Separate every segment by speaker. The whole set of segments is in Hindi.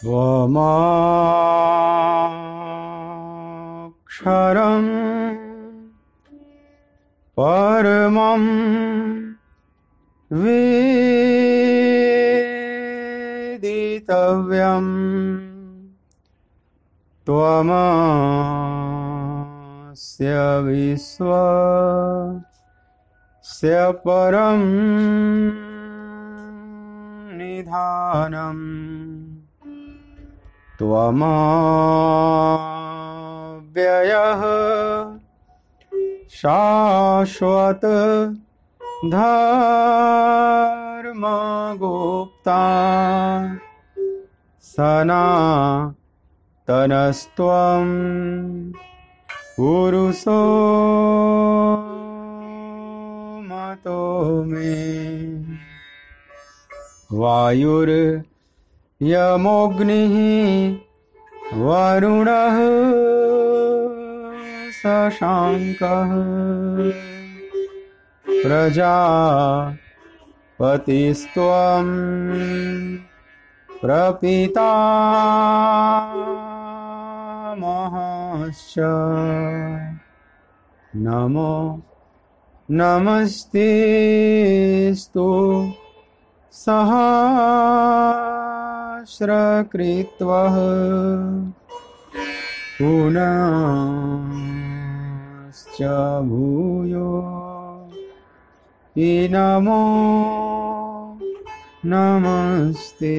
Speaker 1: त्वमक्षरं परमं वेदितव्यं त्वमस्य विश्वस्य परं निधानम् त्वमव्ययः शाश्वत धर्मगुप्ता सनातनस्त्वं पुरुषो मतो मे। वायुर्यमोऽग्निः वरुणः शशाङ्कः प्रजापतिस्त्वं प्रपितामहश्च नमो नमस्तेस्तु सहस्रकृत्वः पुनश्च भूयो नमो नमस्ते।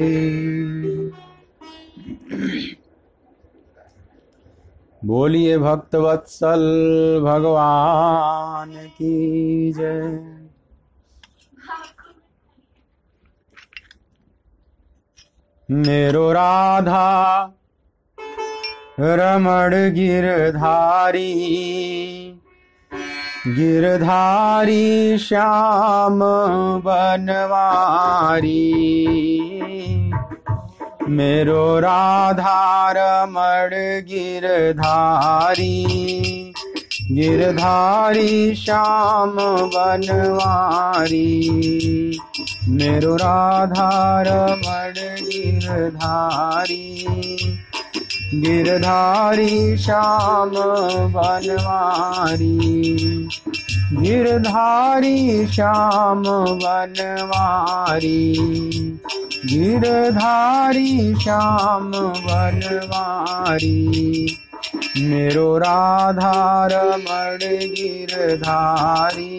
Speaker 1: बोलिए भक्तवत्सल भगवान की जय। मेरो राधा रमण गिरधारी गिरधारी श्याम बनवारी। मेरो राधा रमण गिरधारी गिरधारी श्याम बनवारी। मेरो राधा रमण गिरधारी गिरधारी श्याम बनवारी। गिरधारी श्याम बनवारी गिरधारी श्याम बनवारी। मेरो राधा रमण गिरधारी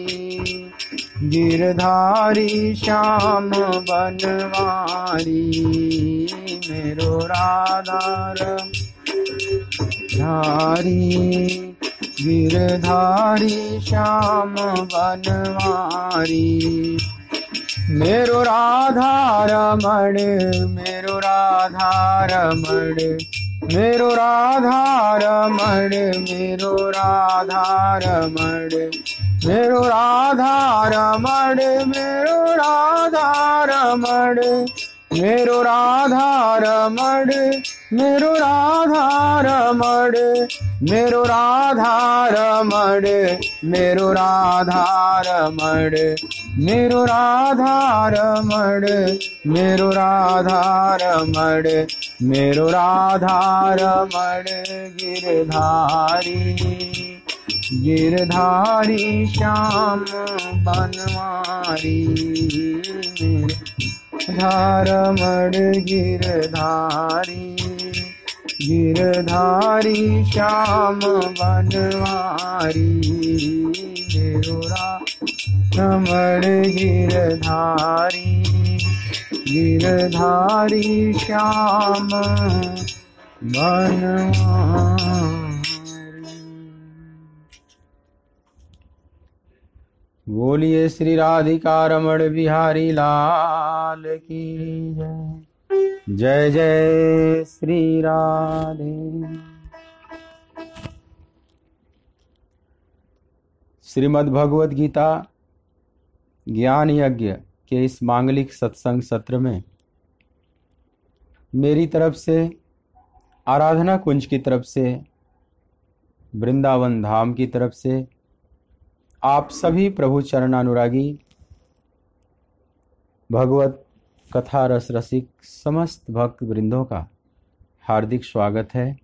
Speaker 1: गिरधारी श्याम बनवारी। मेरो राधा धारी गिरधारी श्याम बनवारी। मेरो राधा रमण मेरो राधा रमण मेरो राधा रमण मेरो राधा रमण मेरो राधा रमण मेरो राधा रमण मेरो राधा रमण मेरो राधा रमण मेरो राधा रमण मेरो राधा रमण मेरो राधा रमण मेरो राधा रमण मेरो राधा रमण गिरधारी गिरधारी श्याम बनवारी। रमण गिरधारी गिरधारी श्याम बनवारी। मेरो रमण गिरधारी गिरधारी श्याम बनवारी। बोलिए श्री राधिका रमण बिहारी लाल की जय। जय जय श्री राधे। श्रीमद् भगवद गीता ज्ञान यज्ञ के इस मांगलिक सत्संग सत्र में मेरी तरफ से, आराधना कुंज की तरफ से, वृंदावन धाम की तरफ से आप सभी प्रभु चरणानुरागी भगवत कथा रस रसिक समस्त भक्त वृंदों का हार्दिक स्वागत है।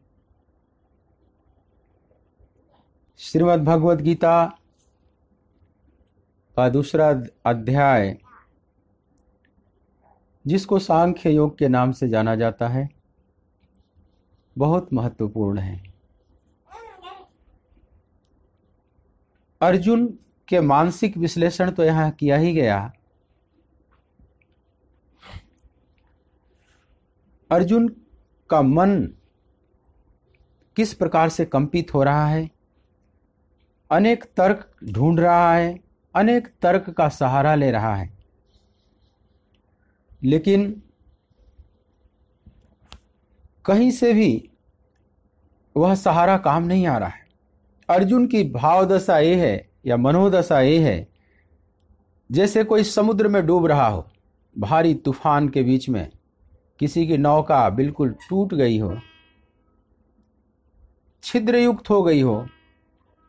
Speaker 1: श्रीमद् भगवद गीता का दूसरा अध्याय, जिसको सांख्य योग के नाम से जाना जाता है, बहुत महत्वपूर्ण है। अर्जुन के मानसिक विश्लेषण तो यहाँ किया ही गया। अर्जुन का मन किस प्रकार से कंपित हो रहा है, अनेक तर्क ढूंढ रहा है, अनेक तर्क का सहारा ले रहा है, लेकिन कहीं से भी वह सहारा काम नहीं आ रहा है। अर्जुन की भावदशा ये है या मनोदशा ये है जैसे कोई समुद्र में डूब रहा हो, भारी तूफान के बीच में किसी की नौका बिल्कुल टूट गई हो, छिद्रयुक्त हो गई हो,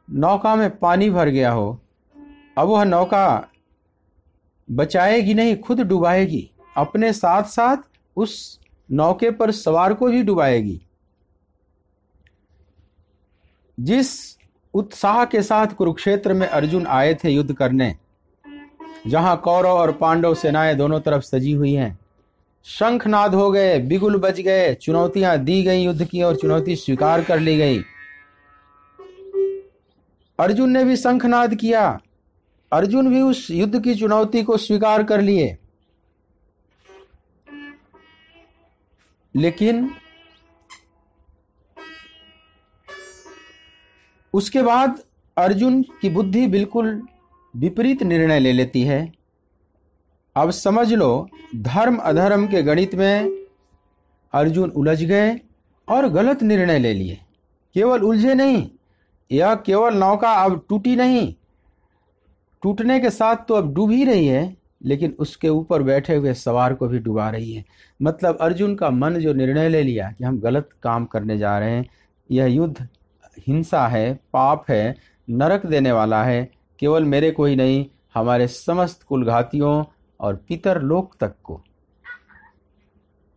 Speaker 1: नौका में पानी भर गया हो। अब वह नौका बचाएगी नहीं, खुद डुबाएगी, अपने साथ साथ उस नौके पर सवार को भी डुबाएगी। जिस उत्साह के साथ कुरुक्षेत्र में अर्जुन आए थे युद्ध करने, जहां कौरव और पांडव सेनाएं दोनों तरफ सजी हुई हैं, शंखनाद हो गए, बिगुल बज गए, चुनौतियां दी गई युद्ध की और चुनौती स्वीकार कर ली गई। अर्जुन ने भी शंखनाद किया, अर्जुन भी उस युद्ध की चुनौती को स्वीकार कर लिए। लेकिन उसके बाद अर्जुन की बुद्धि बिल्कुल विपरीत निर्णय ले लेती है। अब समझ लो, धर्म अधर्म के गणित में अर्जुन उलझ गए और गलत निर्णय ले लिए। केवल उलझे नहीं, यह केवल नौका अब टूटी नहीं, टूटने के साथ तो अब डूब ही रही है, लेकिन उसके ऊपर बैठे हुए सवार को भी डुबा रही है। मतलब अर्जुन का मन जो निर्णय ले लिया कि हम गलत काम करने जा रहे हैं, यह युद्ध हिंसा है, पाप है, नरक देने वाला है, केवल मेरे को ही नहीं, हमारे समस्त कुलघातियों और पितर लोक तक को।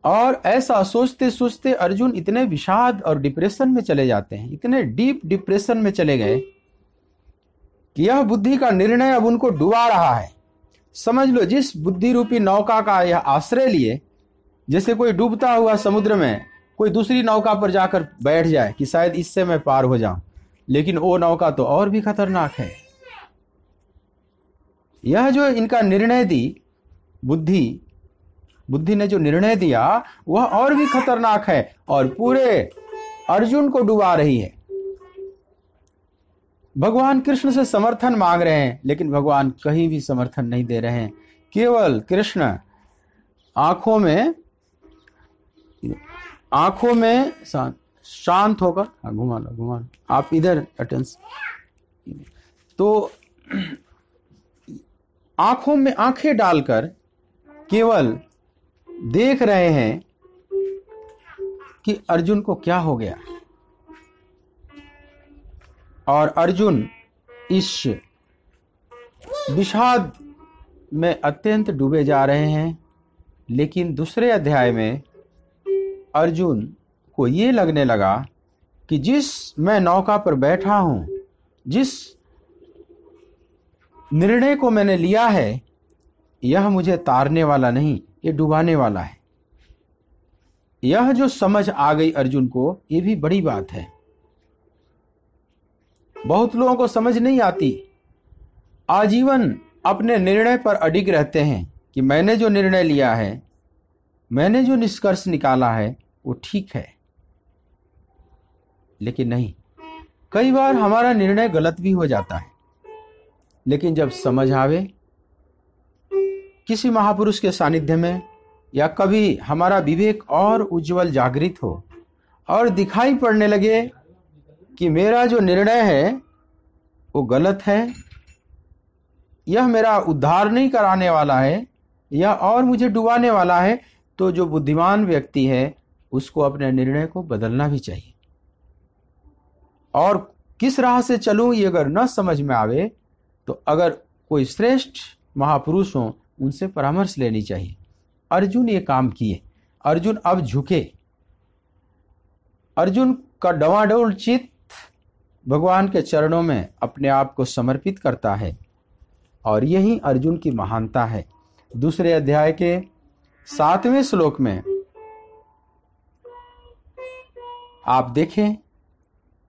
Speaker 1: और ऐसा सोचते सोचते अर्जुन इतने विषाद और डिप्रेशन में चले जाते हैं, इतने डीप डिप्रेशन में चले गए कि यह बुद्धि का निर्णय अब उनको डुबा रहा है। समझ लो, जिस बुद्धि रूपी नौका का यह आश्रय लिए, जैसे कोई डूबता हुआ समुद्र में कोई दूसरी नौका पर जाकर बैठ जाए कि शायद इससे मैं पार हो जाऊं, लेकिन वो नौका तो और भी खतरनाक है। यह जो इनका निर्णय दी, बुद्धि ने जो निर्णय दिया, वह और भी खतरनाक है और पूरे अर्जुन को डुबा रही है। भगवान कृष्ण से समर्थन मांग रहे हैं, लेकिन भगवान कहीं भी समर्थन नहीं दे रहे हैं। केवल कृष्ण आंखों में शांत होकर, घुमा लो, आप इधर अटेंशन, तो आंखों में आंखें डालकर केवल देख रहे हैं कि अर्जुन को क्या हो गया। और अर्जुन इस विषाद में अत्यंत डूबे जा रहे हैं। लेकिन दूसरे अध्याय में अर्जुन को ये लगने लगा कि जिस मैं नौका पर बैठा हूं, जिस निर्णय को मैंने लिया है, यह मुझे तारने वाला नहीं, ये डुबाने वाला है। यह जो समझ आ गई अर्जुन को, ये भी बड़ी बात है। बहुत लोगों को समझ नहीं आती, आजीवन अपने निर्णय पर अडिग रहते हैं कि मैंने जो निर्णय लिया है, मैंने जो निष्कर्ष निकाला है, वो ठीक है। लेकिन नहीं, कई बार हमारा निर्णय गलत भी हो जाता है। लेकिन जब समझ आवे किसी महापुरुष के सानिध्य में, या कभी हमारा विवेक और उज्जवल जागृत हो और दिखाई पड़ने लगे कि मेरा जो निर्णय है वो गलत है, यह मेरा उद्धार नहीं कराने वाला है, यह और मुझे डुबाने वाला है, तो जो बुद्धिमान व्यक्ति है उसको अपने निर्णय को बदलना भी चाहिए। और किस राह से चलूं ये अगर न समझ में आवे, तो अगर कोई श्रेष्ठ महापुरुष हो, उनसे परामर्श लेनी चाहिए। अर्जुन ये काम किए। अर्जुन अब झुके, अर्जुन का डवाडोल चित्त भगवान के चरणों में अपने आप को समर्पित करता है और यही अर्जुन की महानता है। दूसरे अध्याय के 7वें श्लोक में आप देखें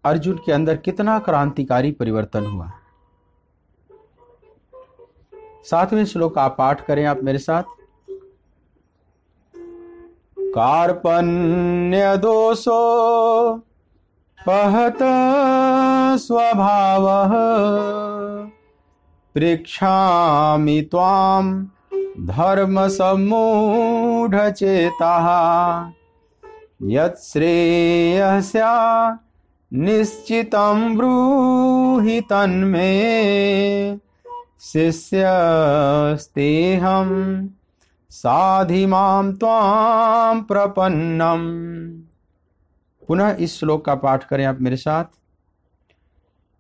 Speaker 1: अर्जुन के अंदर कितना क्रांतिकारी परिवर्तन हुआ। 7वें श्लोक आप पाठ करें आप मेरे साथ। कार्पण्य दोषो पहत स्वभावः पृच्छामि त्वां धर्म सम्मूढ़चेताः यत्श्रेयस्या निश्चितं ब्रूहि तन्मे शिष्यस्तेऽहं साधि मां त्वां प्रपन्नम। पुनः इस श्लोक का पाठ करें आप मेरे साथ।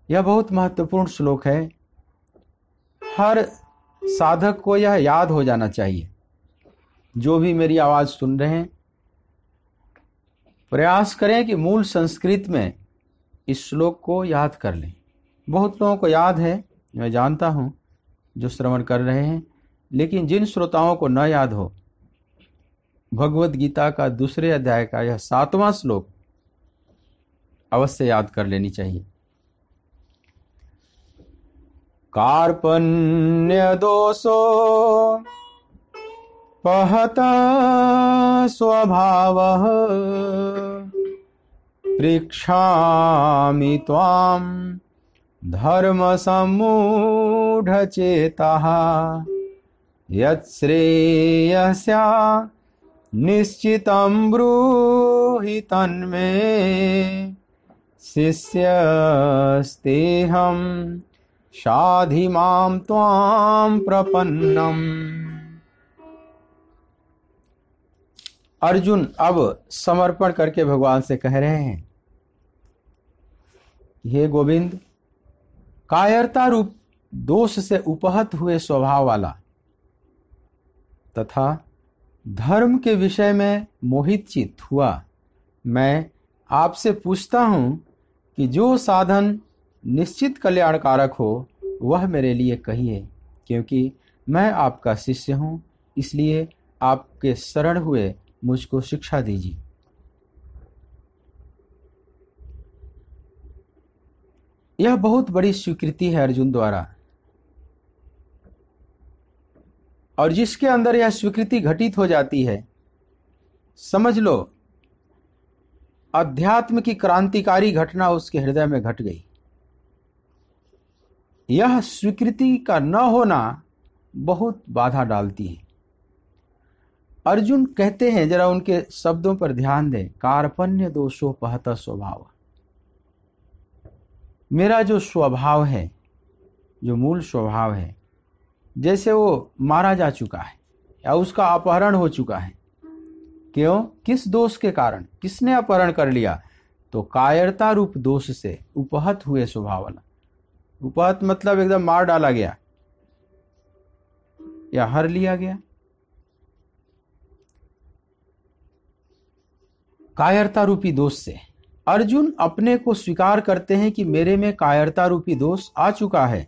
Speaker 1: यह बहुत महत्वपूर्ण श्लोक है। हर साधक को यह याद हो जाना चाहिए। जो भी मेरी आवाज सुन रहे हैं, प्रयास करें कि मूल संस्कृत में इस श्लोक को याद कर लें। बहुत लोगों को याद है, मैं जानता हूं, जो श्रवण कर रहे हैं, लेकिन जिन श्रोताओं को न याद हो, भगवत गीता का दूसरे अध्याय का यह 7वां श्लोक अवश्य याद कर लेनी चाहिए। कार्पण्य दोषो पहत स्वभावः पृच्छामि त्वां धर्म सम्मूढ़चेताः यत्श्रेयस्या निश्चितं ब्रूहि तन्मे शिष्यस्तेऽहं साधि मां त्वां प्रपन्नम। अर्जुन अब समर्पण करके भगवान से कह रहे हैं, हे गोविंद, कायरता रूप दोष से उपहत हुए स्वभाव वाला तथा धर्म के विषय में मोहित चित्त हुआ मैं आपसे पूछता हूं कि जो साधन निश्चित कल्याणकारक हो वह मेरे लिए कहिए, क्योंकि मैं आपका शिष्य हूं, इसलिए आपके शरण हुए मुझको शिक्षा दीजिए। यह बहुत बड़ी स्वीकृति है अर्जुन द्वारा, और जिसके अंदर यह स्वीकृति घटित हो जाती है, समझ लो अध्यात्म की क्रांतिकारी घटना उसके हृदय में घट गई। यह स्वीकृति का न होना बहुत बाधा डालती है। अर्जुन कहते हैं, जरा उनके शब्दों पर ध्यान दें, कार्पण्य दोषोपहत स्वभाव। मेरा जो स्वभाव है, जो मूल स्वभाव है, जैसे वो मारा जा चुका है या उसका अपहरण हो चुका है। क्यों? किस दोष के कारण? किसने अपहरण कर लिया? तो कायरता रूप दोष से उपहत हुए स्वभाव वाला। उपहत मतलब एकदम मार डाला गया या हर लिया गया। कायरता रूपी दोष से अर्जुन अपने को स्वीकार करते हैं कि मेरे में कायरता रूपी दोष आ चुका है।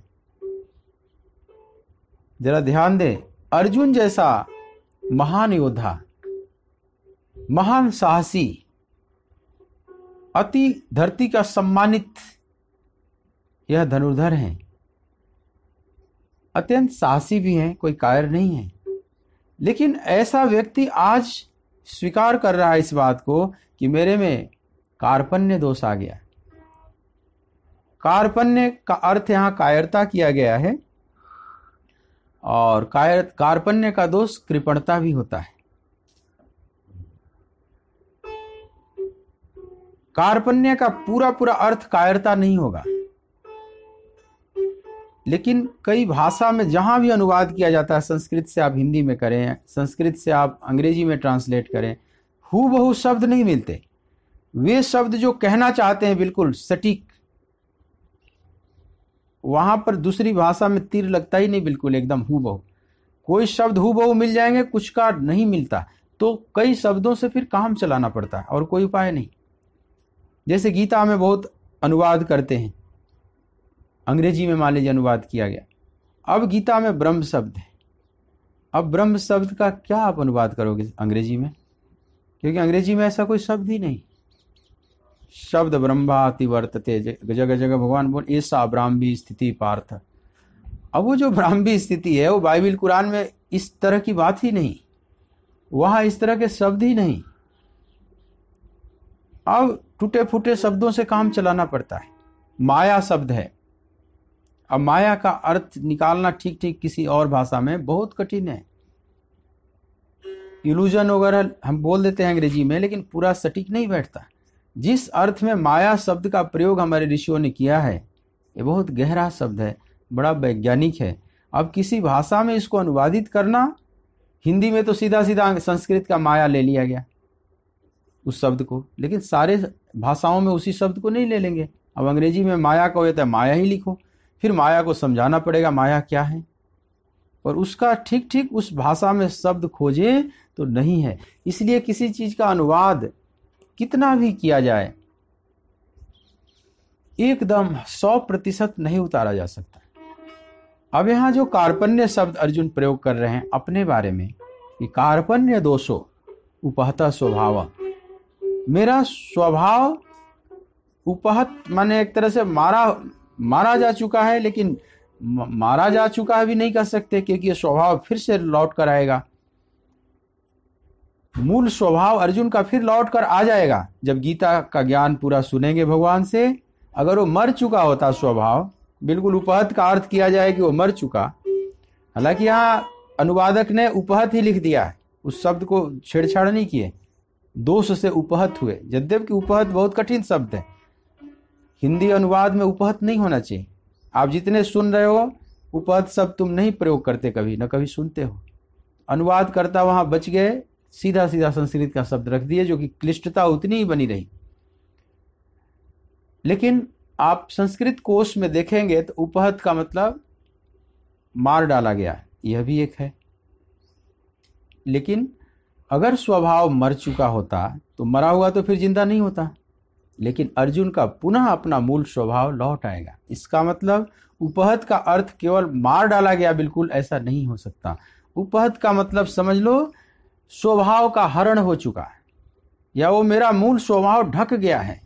Speaker 1: जरा ध्यान दें, अर्जुन जैसा महान योद्धा, महान साहसी, अति धरती का सम्मानित यह धनुर्धर हैं, अत्यंत साहसी भी हैं, कोई कायर नहीं है। लेकिन ऐसा व्यक्ति आज स्वीकार कर रहा है इस बात को कि मेरे में कार्पण्य दोष आ गया। कार्पण्य का अर्थ यहां कायरता किया गया है, और कार्पण्य का दोष कृपणता भी होता है। कार्पण्य का पूरा पूरा अर्थ कायरता नहीं होगा, लेकिन कई भाषा में जहां भी अनुवाद किया जाता है, संस्कृत से आप हिंदी में करें, संस्कृत से आप अंग्रेजी में ट्रांसलेट करें, हूबहू शब्द नहीं मिलते। वे शब्द जो कहना चाहते हैं बिल्कुल सटीक, वहां पर दूसरी भाषा में तीर लगता ही नहीं, बिल्कुल एकदम हूबहू। कोई शब्द हूबहू मिल जाएंगे, कुछ का नहीं मिलता, तो कई शब्दों से फिर काम चलाना पड़ता है और कोई उपाय नहीं। जैसे गीता में बहुत अनुवाद करते हैं, अंग्रेजी में मान लीजिए अनुवाद किया गया, अब गीता में ब्रह्म शब्द है, अब ब्रह्म शब्द का क्या आप अनुवाद करोगे अंग्रेजी में, क्योंकि अंग्रेजी में ऐसा कोई शब्द ही नहीं। शब्द ब्रह्माति वर्तते, जगह जगह भगवान बोल ऐसा ब्राह्मी स्थिति पार्थ। अब वो जो ब्राह्मी स्थिति है वो बाइबिल कुरान में इस तरह की बात ही नहीं, वहां इस तरह के शब्द ही नहीं। अब टूटे फूटे शब्दों से काम चलाना पड़ता है। माया शब्द है, अब माया का अर्थ निकालना ठीक ठीक किसी और भाषा में बहुत कठिन है। इल्यूजन वगैरह हम बोल देते हैं अंग्रेजी में, लेकिन पूरा सटीक नहीं बैठता। जिस अर्थ में माया शब्द का प्रयोग हमारे ऋषियों ने किया है, ये बहुत गहरा शब्द है, बड़ा वैज्ञानिक है। अब किसी भाषा में इसको अनुवादित करना, हिंदी में तो सीधा सीधा संस्कृत का माया ले लिया गया उस शब्द को, लेकिन सारे भाषाओं में उसी शब्द को नहीं ले लेंगे। अब अंग्रेजी में माया को होता है माया ही लिखो, फिर माया को समझाना पड़ेगा माया क्या है, और उसका ठीक ठीक उस भाषा में शब्द खोजे तो नहीं है। इसलिए किसी चीज का अनुवाद कितना भी किया जाए एकदम 100% नहीं उतारा जा सकता। अब यहां जो कार्पण्य शब्द अर्जुन प्रयोग कर रहे हैं अपने बारे में कि कार्पण्य दोषो उपहत स्वभाव, मेरा स्वभाव उपहत माने एक तरह से मारा जा चुका है, लेकिन मारा जा चुका है भी नहीं कह सकते, क्योंकि ये स्वभाव फिर से लौट कर आएगा। मूल स्वभाव अर्जुन का फिर लौट कर आ जाएगा जब गीता का ज्ञान पूरा सुनेंगे भगवान से। अगर वो मर चुका होता स्वभाव, बिल्कुल उपहत का अर्थ किया जाए कि वो मर चुका, हालांकि यहाँ अनुवादक ने उपहत ही लिख दिया है, उस शब्द को छेड़छाड़ नहीं किए, दोष से उपहत हुए, यद्यपि उपहत बहुत कठिन शब्द है, हिंदी अनुवाद में उपहत नहीं होना चाहिए। आप जितने सुन रहे हो उपहत शब्द तुम नहीं प्रयोग करते, कभी न कभी सुनते हो। अनुवाद करता वहां बच गए, सीधा सीधा संस्कृत का शब्द रख दिए, जो कि क्लिष्टता उतनी ही बनी रही। लेकिन आप संस्कृत कोश में देखेंगे तो उपहत का मतलब मार डाला गया, यह भी एक है। लेकिन अगर स्वभाव मर चुका होता तो मरा हुआ तो फिर जिंदा नहीं होता, लेकिन अर्जुन का पुनः अपना मूल स्वभाव लौट आएगा। इसका मतलब उपहत का अर्थ केवल मार डाला गया, बिल्कुल ऐसा नहीं हो सकता। उपहत का मतलब समझ लो स्वभाव का हरण हो चुका है, या वो मेरा मूल स्वभाव ढक गया है,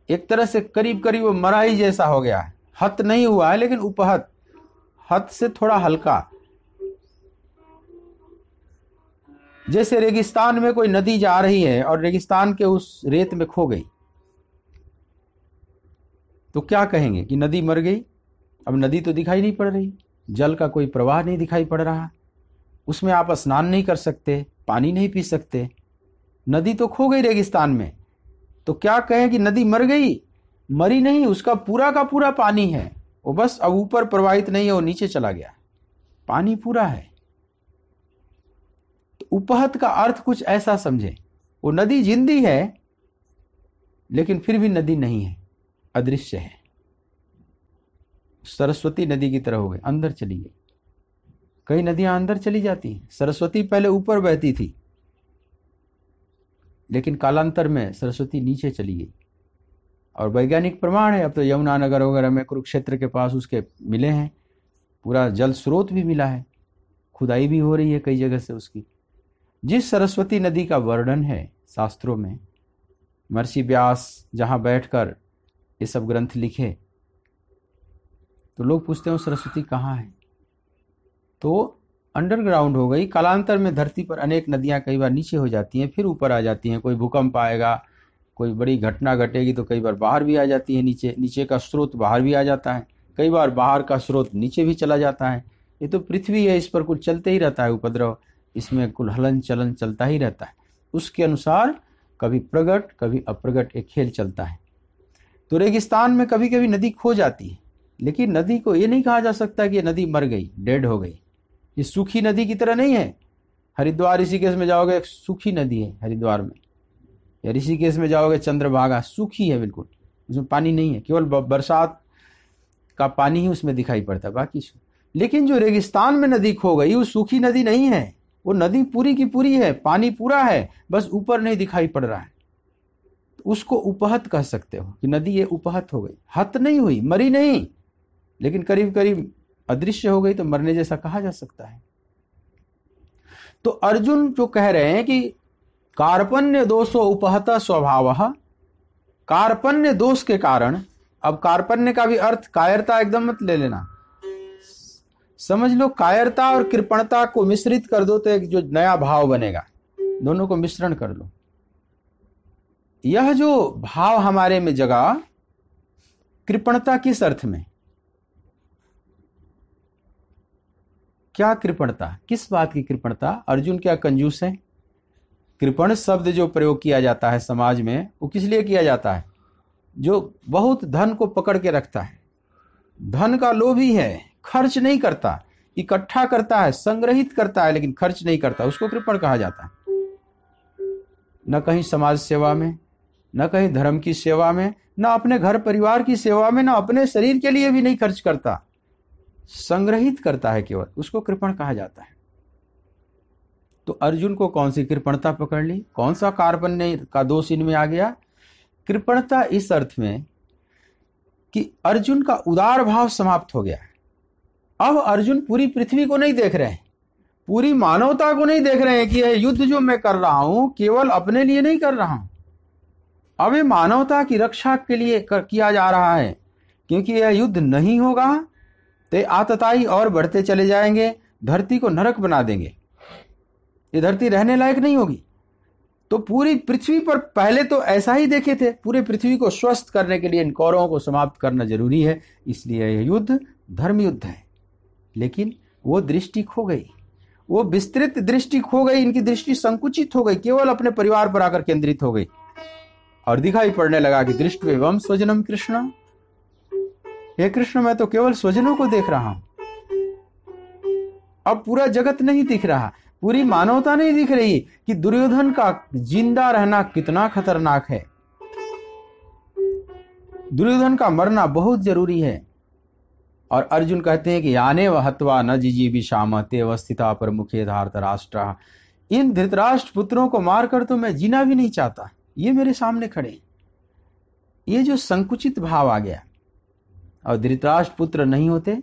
Speaker 1: एक तरह से करीब करीब वो मरा ही जैसा हो गया है। हत नहीं हुआ है, लेकिन उपहत, हत से थोड़ा हल्का। जैसे रेगिस्तान में कोई नदी जा रही है और रेगिस्तान के उस रेत में खो गई, तो क्या कहेंगे कि नदी मर गई। अब नदी तो दिखाई नहीं पड़ रही, जल का कोई प्रवाह नहीं दिखाई पड़ रहा, उसमें आप स्नान नहीं कर सकते, पानी नहीं पी सकते, नदी तो खो गई रेगिस्तान में। तो क्या कहें कि नदी मर गई? मरी नहीं, उसका पूरा का पूरा पानी है, वो बस अब ऊपर प्रवाहित नहीं है, वो नीचे चला गया, पानी पूरा है। तो उपहत का अर्थ कुछ ऐसा समझे, वो नदी जिंदी है लेकिन फिर भी नदी नहीं है, अदृश्य है। सरस्वती नदी की तरह हो गई, अंदर चली गई। कई नदियां अंदर चली जाती हैं, सरस्वती पहले ऊपर बहती थी, लेकिन कालांतर में सरस्वती नीचे चली गई। और वैज्ञानिक प्रमाण है, अब तो यमुना नगर वगैरह में कुरुक्षेत्र के पास उसके मिले हैं, पूरा जल स्रोत भी मिला है, खुदाई भी हो रही है कई जगह से उसकी। जिस सरस्वती नदी का वर्णन है शास्त्रों में, महर्षि व्यास जहां बैठकर ये सब ग्रंथ लिखे, तो लोग पूछते हैं सरस्वती कहाँ है, तो अंडरग्राउंड हो गई। कालांतर में धरती पर अनेक नदियां कई बार नीचे हो जाती हैं, फिर ऊपर आ जाती हैं। कोई भूकंप आएगा, कोई बड़ी घटना घटेगी तो कई बार बाहर भी आ जाती है, नीचे का स्रोत बाहर भी आ जाता है, कई बार बाहर का स्रोत नीचे भी चला जाता है। ये तो पृथ्वी है, इस पर कुछ चलते ही रहता है, उपद्रव, इसमें कुल हलन चलन चलता ही रहता है। उसके अनुसार कभी प्रगट कभी अप्रगट एक खेल चलता है। तो रेगिस्तान में कभी कभी नदी खो जाती है, लेकिन नदी को ये नहीं कहा जा सकता कि ये नदी मर गई, डेड हो गई। ये सूखी नदी की तरह नहीं है। हरिद्वार ऋषिकेश में जाओगे, एक सूखी नदी है हरिद्वार में, या ऋषिकेश में जाओगे चंद्रभागा, सूखी है बिल्कुल, उसमें पानी नहीं है, केवल बरसात का पानी ही उसमें दिखाई पड़ता है, बाकी। लेकिन जो रेगिस्तान में नदी खो गई, वो सूखी नदी नहीं है, वो नदी पूरी की पूरी है, पानी पूरा है, बस ऊपर नहीं दिखाई पड़ रहा है। उसको उपहत कह सकते हो कि नदी ये उपहत हो गई, हत नहीं हुई, मरी नहीं, लेकिन करीब करीब अदृश्य हो गई, तो मरने जैसा कहा जा सकता है। तो अर्जुन जो कह रहे हैं कि कार्पण्य दोषो उपहत स्वभावः, कार्पण्य दोष के कारण, अब कार्पण्य का भी अर्थ कायरता एकदम मत ले लेना, समझ लो कायरता और कृपणता को मिश्रित कर दो तो एक जो नया भाव बनेगा, दोनों को मिश्रण कर लो। यह जो भाव हमारे में जगा, कृपणता किस अर्थ में, क्या कृपणता, किस बात की कृपणता? अर्जुन क्या कंजूस है? कृपण शब्द जो प्रयोग किया जाता है समाज में, वो किस लिए किया जाता है? जो बहुत धन को पकड़ के रखता है, धन का लोभी है, खर्च नहीं करता, इकट्ठा करता है, संग्रहित करता है, लेकिन खर्च नहीं करता, उसको कृपण कहा जाता है। न कहीं समाज सेवा में, न कहीं धर्म की सेवा में, न अपने घर परिवार की सेवा में, न अपने शरीर के लिए भी नहीं खर्च करता, संग्रहित करता है केवल, उसको कृपण कहा जाता है। तो अर्जुन को कौन सी कृपणता पकड़ ली, कौन सा कार्पण्य का दोष इनमें आ गया? कृपणता इस अर्थ में कि अर्जुन का उदार भाव समाप्त हो गया। अब अर्जुन पूरी पृथ्वी को नहीं देख रहे हैं, पूरी मानवता को नहीं देख रहे हैं कि यह युद्ध जो मैं कर रहा हूं केवल अपने लिए नहीं कर रहा हूं, अब ये मानवता की रक्षा के लिए किया जा रहा है, क्योंकि यह युद्ध नहीं होगा तो आतताई और बढ़ते चले जाएंगे, धरती को नरक बना देंगे, ये धरती रहने लायक नहीं होगी। तो पूरी पृथ्वी पर पहले तो ऐसा ही देखे थे, पूरे पृथ्वी को स्वस्थ करने के लिए इन कौरवों को समाप्त करना जरूरी है, इसलिए यह युद्ध धर्म युद्ध है। लेकिन वो दृष्टि खो गई, वो विस्तृत दृष्टि खो गई, इनकी दृष्टि संकुचित हो गई, केवल अपने परिवार पर आकर केंद्रित हो गई, और दिखाई पड़ने लगा कि दृष्टवेवम स्वजनम कृष्ण, हे कृष्ण मैं तो केवल स्वजनों को देख रहा हूं, अब पूरा जगत नहीं दिख रहा, पूरी मानवता नहीं दिख रही कि दुर्योधन का जिंदा रहना कितना खतरनाक है, दुर्योधन का मरना बहुत जरूरी है। और अर्जुन कहते हैं कि याने व हत्वा न जिजीविषाम तेव स्थिता प्रमुखे धार्तराष्ट्र, इन धृतराष्ट्र पुत्रों को मारकर तो मैं जीना भी नहीं चाहता, ये मेरे सामने खड़े। ये जो संकुचित भाव आ गया, और धृतराष्ट्र पुत्र नहीं होते,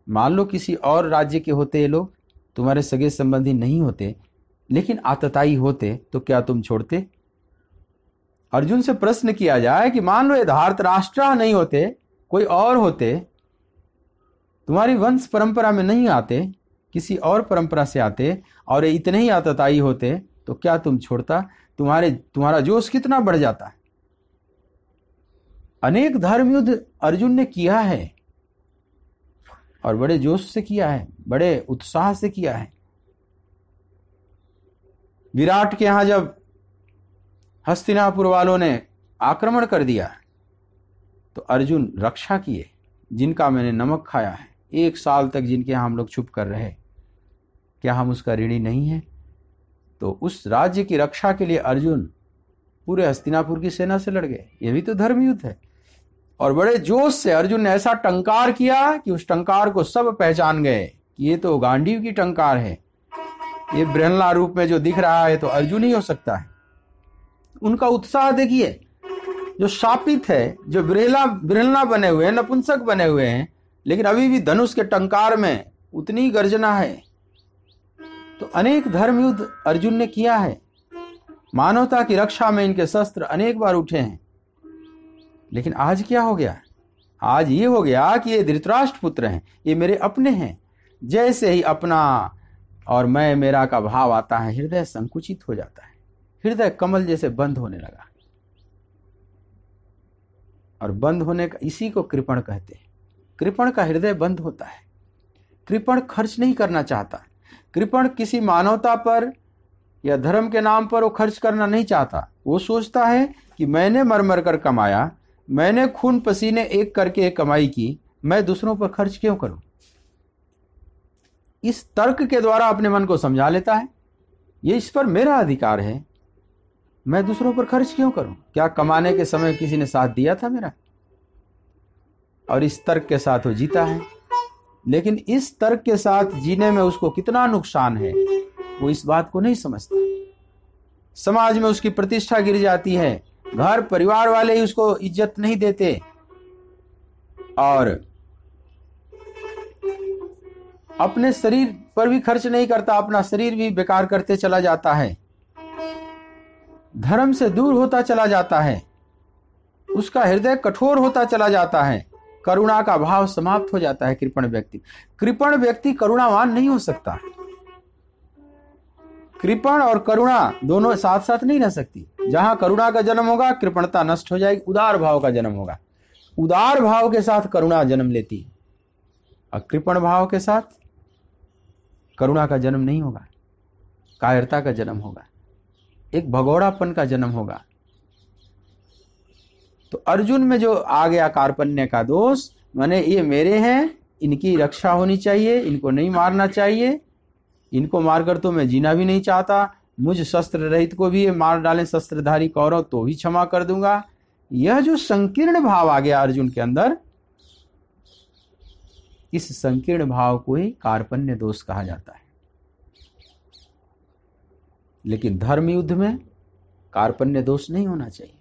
Speaker 1: मान लो किसी और राज्य के होते ये लोग, तुम्हारे सगे संबंधी नहीं होते, लेकिन आतताई होते, तो क्या तुम छोड़ते? अर्जुन से प्रश्न किया जाए कि मान लो ये धार्तराष्ट्र नहीं होते, कोई और होते, तुम्हारी वंश परंपरा में नहीं आते, किसी और परंपरा से आते, और इतने ही आतताई होते, तो क्या तुम छोड़ता? तुम्हारा जोश कितना बढ़ जाता। अनेक धर्म युद्ध अर्जुन ने किया है, और बड़े जोश से किया है, बड़े उत्साह से किया है। विराट के यहां जब हस्तिनापुर वालों ने आक्रमण कर दिया, तो अर्जुन रक्षा किए, जिनका मैंने नमक खाया है, 1 साल तक जिनके यहां हम लोग छुप कर रहे, क्या हम उसका ऋणी नहीं है? तो उस राज्य की रक्षा के लिए अर्जुन पूरे हस्तिनापुर की सेना से लड़ गए, ये भी तो धर्म युद्ध है। और बड़े जोश से अर्जुन ने ऐसा टंकार किया कि उस टंकार को सब पहचान गए कि ये तो गांडीव की टंकार है, ये बृहन्ला रूप में जो दिख रहा है तो अर्जुन ही हो सकता है। उनका उत्साह देखिए, जो शापित है, जो बृहन्ला बने हुए हैं, नपुंसक बने हुए हैं, लेकिन अभी भी धनुष के टंकार में उतनी गर्जना है। तो अनेक धर्म युद्ध अर्जुन ने किया है, मानवता की रक्षा में इनके शस्त्र अनेक बार उठे हैं। लेकिन आज क्या हो गया? आज ये हो गया कि ये धृतराष्ट्र पुत्र हैं, ये मेरे अपने हैं। जैसे ही अपना और मैं मेरा का भाव आता है, हृदय संकुचित हो जाता है, हृदय कमल जैसे बंद होने लगा। और बंद होने का, इसी को कृपण कहते हैं। कृपण का हृदय बंद होता है। कृपण खर्च नहीं करना चाहता, कृपण किसी मानवता पर या धर्म के नाम पर वो खर्च करना नहीं चाहता। वो सोचता है कि मैंने मर मर कर कमाया, मैंने खून पसीने एक करके कमाई की, मैं दूसरों पर खर्च क्यों करूं? इस तर्क के द्वारा अपने मन को समझा लेता है, ये इस पर मेरा अधिकार है, मैं दूसरों पर खर्च क्यों करूं? क्या कमाने के समय किसी ने साथ दिया था मेरा? और इस तर्क के साथ वो जीता है। लेकिन इस तर्क के साथ जीने में उसको कितना नुकसान है, वो इस बात को नहीं समझता। समाज में उसकी प्रतिष्ठा गिर जाती है, घर परिवार वाले ही उसको इज्जत नहीं देते और अपने शरीर पर भी खर्च नहीं करता, अपना शरीर भी बेकार करते चला जाता है, धर्म से दूर होता चला जाता है, उसका हृदय कठोर होता चला जाता है, करुणा का भाव समाप्त हो जाता है। कृपण व्यक्ति करुणावान नहीं हो सकता। कृपण और करुणा दोनों साथ साथ नहीं रह सकती। जहां करुणा का जन्म होगा कृपणता नष्ट हो जाएगी, उदार भाव का जन्म होगा। उदार भाव के साथ करुणा जन्म लेती है और कृपण भाव के साथ करुणा का जन्म नहीं होगा, कायरता का जन्म होगा, एक भगोड़ापन का जन्म होगा। तो अर्जुन में जो आ गया कार्पण्य का दोष, माने ये मेरे हैं, इनकी रक्षा होनी चाहिए, इनको नहीं मारना चाहिए, इनको मारकर तो मैं जीना भी नहीं चाहता, मुझ शस्त्र रहित को भी ये मार डालें शस्त्रधारी कौरव तो भी क्षमा कर दूंगा। यह जो संकीर्ण भाव आ गया अर्जुन के अंदर, इस संकीर्ण भाव को ही कार्पण्य दोष कहा जाता है। लेकिन धर्म युद्ध में कार्पण्य दोष नहीं होना चाहिए।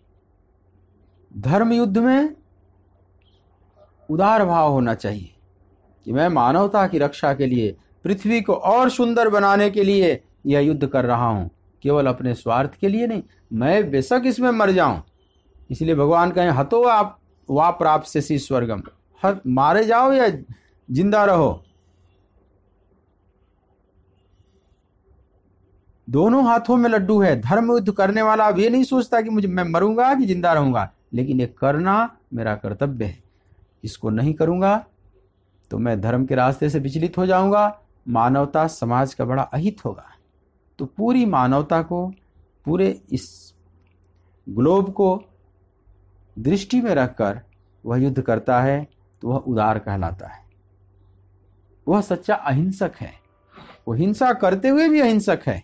Speaker 1: धर्म युद्ध में उदार भाव होना चाहिए कि मैं मानवता की रक्षा के लिए, पृथ्वी को और सुंदर बनाने के लिए यह युद्ध कर रहा हूं, केवल अपने स्वार्थ के लिए नहीं। मैं बेशक इसमें मर जाऊं, इसलिए भगवान कहें हतो आप वा प्राप्त से स्वर्गम, मारे जाओ या जिंदा रहो, दोनों हाथों में लड्डू है। धर्म युद्ध करने वाला अब ये नहीं सोचता कि मैं मरूंगा कि जिंदा रहूंगा, लेकिन ये करना मेरा कर्तव्य है। इसको नहीं करूंगा तो मैं धर्म के रास्ते से विचलित हो जाऊंगा, मानवता समाज का बड़ा अहित होगा। तो पूरी मानवता को, पूरे इस ग्लोब को दृष्टि में रखकर वह युद्ध करता है तो वह उदार कहलाता है। वह सच्चा अहिंसक है। वो हिंसा करते हुए भी अहिंसक है।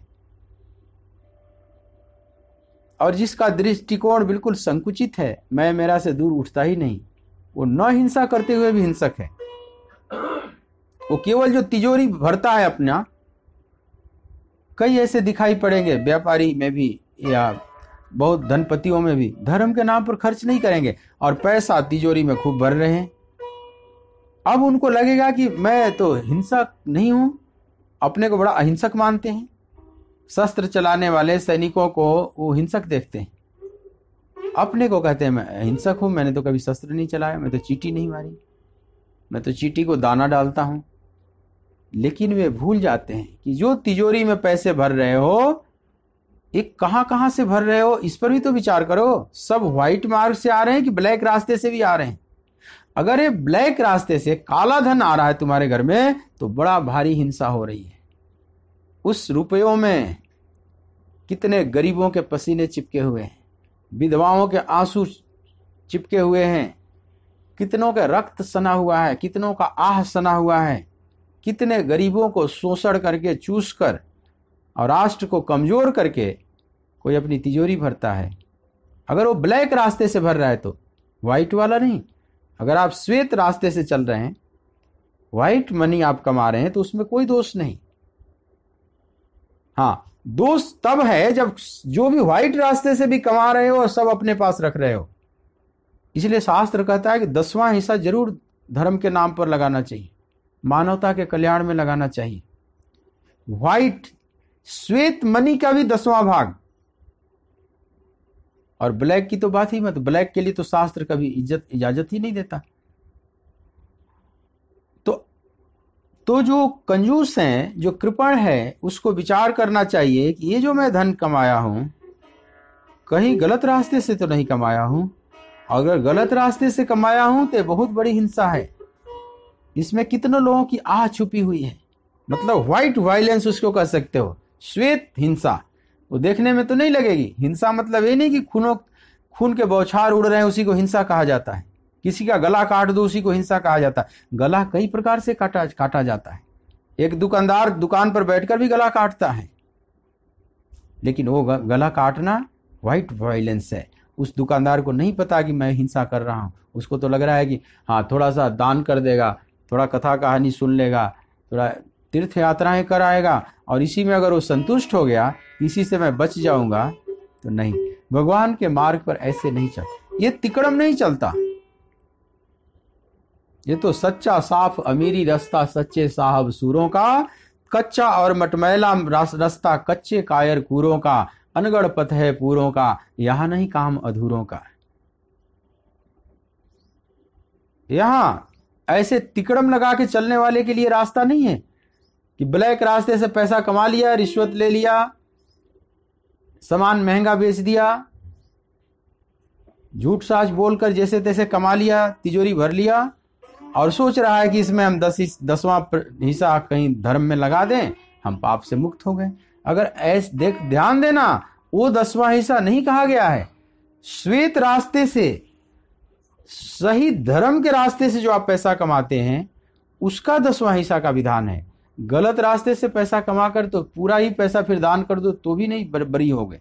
Speaker 1: और जिसका दृष्टिकोण बिल्कुल संकुचित है, मैं मेरा से दूर उठता ही नहीं, वो न हिंसा करते हुए भी हिंसक है। वो केवल जो तिजोरी भरता है अपना, कई ऐसे दिखाई पड़ेंगे व्यापारी में भी या बहुत धनपतियों में भी, धर्म के नाम पर खर्च नहीं करेंगे और पैसा तिजोरी में खूब भर रहे हैं। अब उनको लगेगा कि मैं तो हिंसक नहीं हूं, अपने को बड़ा अहिंसक मानते हैं। शस्त्र चलाने वाले सैनिकों को वो हिंसक देखते हैं, अपने को कहते हैं मैं अहिंसक हूं, मैंने तो कभी शस्त्र नहीं चलाया, मैं तो चींटी नहीं मारी, मैं तो चींटी को दाना डालता हूं। लेकिन वे भूल जाते हैं कि जो तिजोरी में पैसे भर रहे हो, एक कहां से भर रहे हो, इस पर भी तो विचार करो। सब व्हाइट मार्ग से आ रहे हैं कि ब्लैक रास्ते से भी आ रहे हैं? अगर ये ब्लैक रास्ते से काला धन आ रहा है तुम्हारे घर में, तो बड़ा भारी हिंसा हो रही है। उस रुपयों में कितने गरीबों के पसीने चिपके हुए हैं, विधवाओं के आंसू चिपके हुए हैं, कितनों का रक्त सना हुआ है, कितनों का आह सना हुआ है, कितने गरीबों को शोषण करके, चूस कर और राष्ट्र को कमजोर करके कोई अपनी तिजोरी भरता है। अगर वो ब्लैक रास्ते से भर रहा है तो, व्हाइट वाला नहीं। अगर आप श्वेत रास्ते से चल रहे हैं, व्हाइट मनी आप कमा रहे हैं, तो उसमें कोई दोष नहीं। हाँ, दोष तब है जब जो भी व्हाइट रास्ते से भी कमा रहे हो और सब अपने पास रख रहे हो। इसलिए शास्त्र कहता है कि 10वां हिस्सा जरूर धर्म के नाम पर लगाना चाहिए, मानवता के कल्याण में लगाना चाहिए। व्हाइट श्वेत मनी का भी 10वां भाग, और ब्लैक की तो बात ही मत। ब्लैक के लिए तो शास्त्र कभी इजाजत ही नहीं देता। तो जो कंजूस हैं, जो कृपण है, उसको विचार करना चाहिए कि ये जो मैं धन कमाया हूं, कहीं गलत रास्ते से तो नहीं कमाया हूं। अगर गलत रास्ते से कमाया हूं तो बहुत बड़ी हिंसा है। इसमें कितने लोगों की आह छुपी हुई है। मतलब व्हाइट वायलेंस उसको कह सकते हो, श्वेत हिंसा। वो देखने में तो नहीं लगेगी हिंसा, मतलब ये नहीं कि खून के बौछार उड़ रहे हैं उसी को हिंसा कहा जाता है। किसी का गला काट दो उसी को हिंसा कहा जाता है। गला कई प्रकार से काटा जाता है। एक दुकानदार दुकान पर बैठकर भी गला काटता है, लेकिन वो गला काटना व्हाइट वायलेंस है। उस दुकानदार को नहीं पता कि मैं हिंसा कर रहा हूं। उसको तो लग रहा है कि हाँ, थोड़ा सा दान कर देगा, थोड़ा कथा कहानी सुन लेगा, थोड़ा तीर्थ यात्राएं कराएगा, और इसी में अगर वो संतुष्ट हो गया, इसी से मैं बच जाऊंगा, तो नहीं। भगवान के मार्ग पर ऐसे नहीं चल, ये तिकड़म नहीं चलता। ये तो सच्चा साफ अमीरी रास्ता सच्चे साहब सूरों का, कच्चा और मटमैला रास्ता कच्चे कायर कूरों का, अनगढ़ पथ है पूरों का, यहां नहीं काम अधूरों का। यहां ऐसे तिकड़म लगा के चलने वाले के लिए रास्ता नहीं है कि ब्लैक रास्ते से पैसा कमा लिया, रिश्वत ले लिया, सामान महंगा बेच दिया, झूठ साच बोलकर जैसे तैसे कमा लिया, तिजोरी भर लिया और सोच रहा है कि इसमें हम 10वां हिस्सा कहीं धर्म में लगा दें, हम पाप से मुक्त हो गए। अगर ऐसे ध्यान देना, वो 10वां हिस्सा नहीं कहा गया है। श्वेत रास्ते से, सही धर्म के रास्ते से जो आप पैसा कमाते हैं उसका 10वां हिस्सा का विधान है। गलत रास्ते से पैसा कमाकर तो पूरा ही पैसा फिर दान कर दो तो भी नहीं बरी हो गए।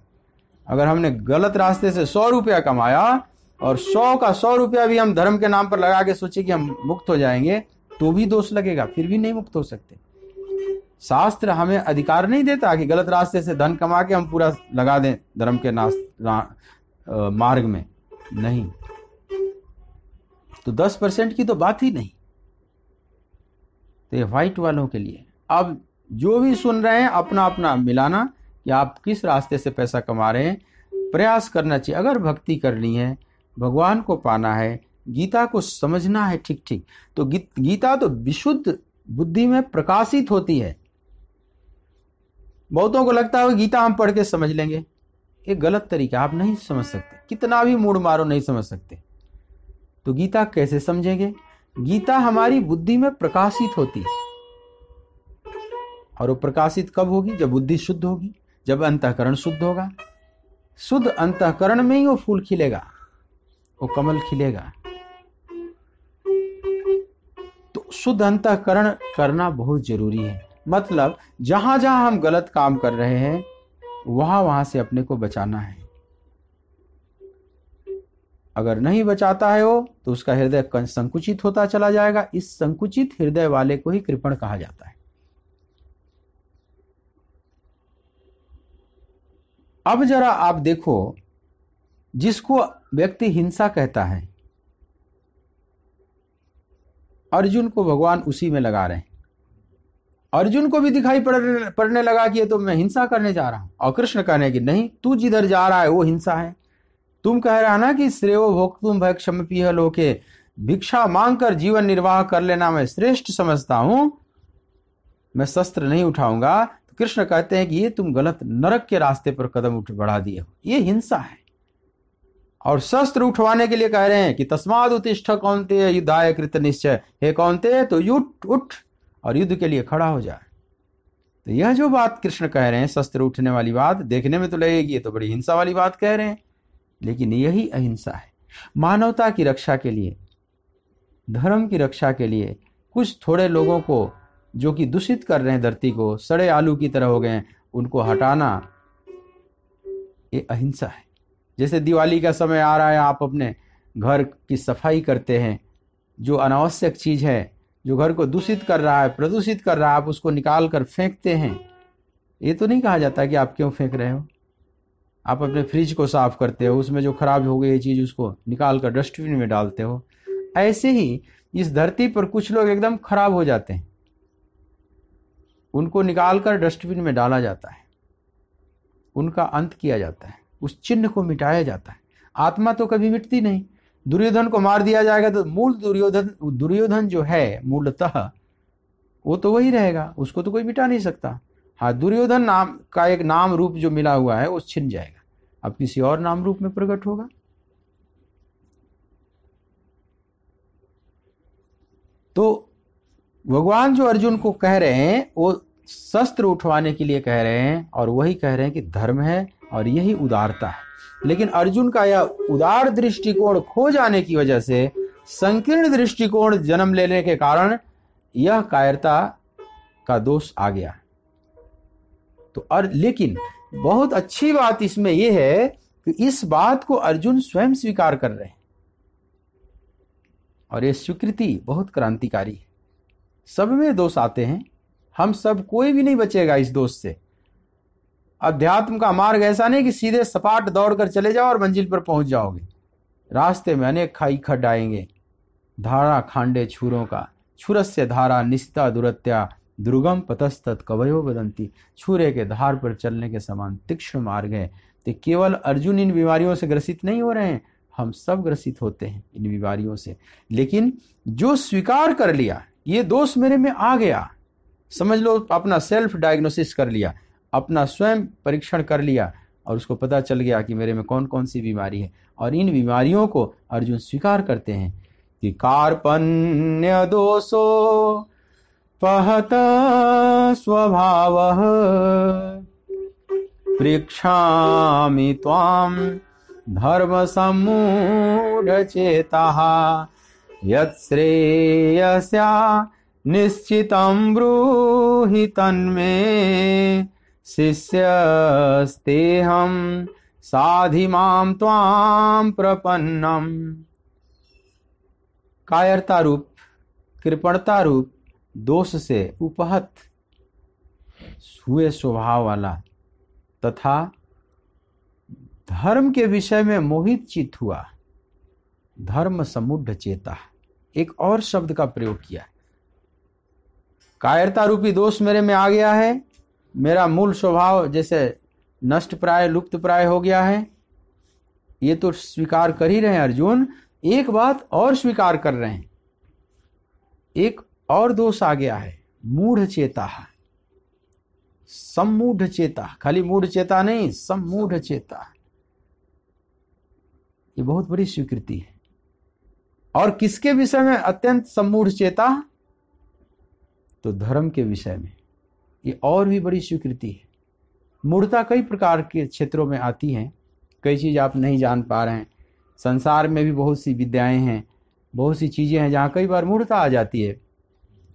Speaker 1: अगर हमने गलत रास्ते से 100 रुपया कमाया और 100 का 100 रुपया भी हम धर्म के नाम पर लगा के सोचे कि हम मुक्त हो जाएंगे, तो भी दोष लगेगा, फिर भी नहीं मुक्त हो सकते। शास्त्र हमें अधिकार नहीं देता कि गलत रास्ते से धन कमा के हम पूरा लगा दें धर्म के मार्ग में, नहीं। तो 10% की तो बात ही नहीं। तो ये व्हाइट वालों के लिए। अब जो भी सुन रहे हैं अपना अपना मिलाना कि आप किस रास्ते से पैसा कमा रहे हैं, प्रयास करना चाहिए। अगर भक्ति करनी है, भगवान को पाना है, गीता को समझना है ठीक ठीक, तो गीता तो विशुद्ध बुद्धि में प्रकाशित होती है। बहुतों को लगता है गीता हम पढ़ के समझ लेंगे, ये गलत तरीका, आप नहीं समझ सकते, कितना भी मूड मारो नहीं समझ सकते। तो गीता कैसे समझेंगे? गीता हमारी बुद्धि में प्रकाशित होती है, और वो प्रकाशित कब होगी? जब बुद्धि शुद्ध होगी, जब अंतःकरण शुद्ध होगा। शुद्ध अंतःकरण में ही वो फूल खिलेगा, वो कमल खिलेगा। तो शुद्ध अंतःकरण करना बहुत जरूरी है। मतलब जहां जहां हम गलत काम कर रहे हैं वहां से अपने को बचाना है। अगर नहीं बचाता है वो, तो उसका हृदय संकुचित होता चला जाएगा। इस संकुचित हृदय वाले को ही कृपण कहा जाता है। अब जरा आप देखो, जिसको व्यक्ति हिंसा कहता है, अर्जुन को भगवान उसी में लगा रहे हैं। अर्जुन को भी दिखाई पड़ने लगा कि ये तो मैं हिंसा करने जा रहा हूं, और कृष्ण कहने की नहीं, तू जिधर जा रहा है वो हिंसा है। तुम कह रहा ना कि श्रेयो भोक्तुम भक्षमपीह लोके, भिक्षा मांगकर जीवन निर्वाह कर लेना मैं श्रेष्ठ समझता हूं, मैं शस्त्र नहीं उठाऊंगा। तो कृष्ण कहते हैं कि ये तुम गलत नरक के रास्ते पर कदम बढ़ा दिए हो, ये हिंसा है। और शस्त्र उठवाने के लिए कह रहे हैं कि तस्माद उत्तिष्ठ कौन्तेय युद्धाय कृत निश्चय, हे कौन्तेय तो उठ और युद्ध के लिए खड़ा हो जाए। तो यह जो बात कृष्ण कह रहे हैं, शस्त्र उठने वाली बात, देखने में तो लगेगी ये तो बड़ी हिंसा वाली बात कह रहे हैं, लेकिन यही अहिंसा है। मानवता की रक्षा के लिए, धर्म की रक्षा के लिए कुछ थोड़े लोगों को जो कि दूषित कर रहे हैं धरती को, सड़े आलू की तरह हो गए हैं, उनको हटाना ये अहिंसा है। जैसे दिवाली का समय आ रहा है, आप अपने घर की सफाई करते हैं, जो अनावश्यक चीज है, जो घर को दूषित कर रहा है, प्रदूषित कर रहा है, आप उसको निकाल कर फेंकते हैं। ये तो नहीं कहा जाता कि आप क्यों फेंक रहे हो। आप अपने फ्रिज को साफ करते हो, उसमें जो खराब हो गई ये चीज उसको निकाल कर डस्टबिन में डालते हो। ऐसे ही इस धरती पर कुछ लोग एकदम खराब हो जाते हैं, उनको निकाल कर डस्टबिन में डाला जाता है, उनका अंत किया जाता है, उस चिन्ह को मिटाया जाता है। आत्मा तो कभी मिटती नहीं। दुर्योधन को मार दिया जाएगा तो मूल दुर्योधन जो है मूलतः वो तो वही रहेगा, उसको तो कोई मिटा नहीं सकता। हाँ, दुर्योधन नाम का एक नाम रूप जो मिला हुआ है वो छिन जाएगा, अब किसी और नाम रूप में प्रकट होगा। तो भगवान जो अर्जुन को कह रहे हैं वो शस्त्र उठवाने के लिए कह रहे हैं, और वही कह रहे हैं कि धर्म है और यही उदारता है। लेकिन अर्जुन का यह उदार दृष्टिकोण खो जाने की वजह से, संकीर्ण दृष्टिकोण जन्म लेने के कारण यह कायरता का दोष आ गया। तो लेकिन बहुत अच्छी बात इसमें यह है कि इस बात को अर्जुन स्वयं स्वीकार कर रहे हैं, और यह स्वीकृति बहुत क्रांतिकारी है। सब में दोष आते हैं, हम सब कोई भी नहीं बचेगा इस दोष से। अध्यात्म का मार्ग ऐसा नहीं कि सीधे सपाट दौड़कर चले जाओ और मंजिल पर पहुंच जाओगे। रास्ते में अनेक खाई खड्ड आएंगे। धारा खांडे छुरों का, छुरस्य धारा निस्ता दुरत्या, दुर्गम पतस्तत कवयो बदंती। छुरे के धार पर चलने के समान तीक्ष्ण मार्ग है। तो केवल अर्जुन इन बीमारियों से ग्रसित नहीं हो रहे हैं, हम सब ग्रसित होते हैं इन बीमारियों से। लेकिन जो स्वीकार कर लिया ये दोष मेरे में आ गया, समझ लो अपना सेल्फ डायग्नोसिस कर लिया, अपना स्वयं परीक्षण कर लिया और उसको पता चल गया कि मेरे में कौन कौन सी बीमारी है, और इन बीमारियों को अर्जुन स्वीकार करते हैं कि कार्पण्य दोषो पहत स्वभावः, पृक्षामि त्वां धर्म सम्मूढचेताः, यत्श्रेयस्या निश्चितं ब्रूहि तन्मे, शिष्यस्तेहं साधि मां त्वां प्रपन्नम। कायरता रूप, कृपणता रूप दोष से उपहत हुए स्वभाव वाला तथा धर्म के विषय में मोहित चित्त हुआ, धर्म समुढ़ चेता। एक और शब्द का प्रयोग किया, कायरता रूपी दोष मेरे में आ गया है, मेरा मूल स्वभाव जैसे नष्ट प्राय लुप्त प्राय हो गया है। ये तो स्वीकार कर ही रहे हैं अर्जुन, एक बात और स्वीकार कर रहे हैं, एक और दोष आ गया है, मूढ़ चेता, सम्मूढ़ चेता। खाली मूढ़ चेता नहीं, सम्मूढ़ चेता। ये बहुत बड़ी स्वीकृति है। और किसके विषय में अत्यंत सम्मूढ़ चेता? तो धर्म के विषय में। ये और भी बड़ी स्वीकृति है। मूढ़ता कई प्रकार के क्षेत्रों में आती है, कई चीज आप नहीं जान पा रहे हैं। संसार में भी बहुत सी विद्याएं हैं, बहुत सी चीजें हैं जहाँ कई बार मूढ़ता आ जाती है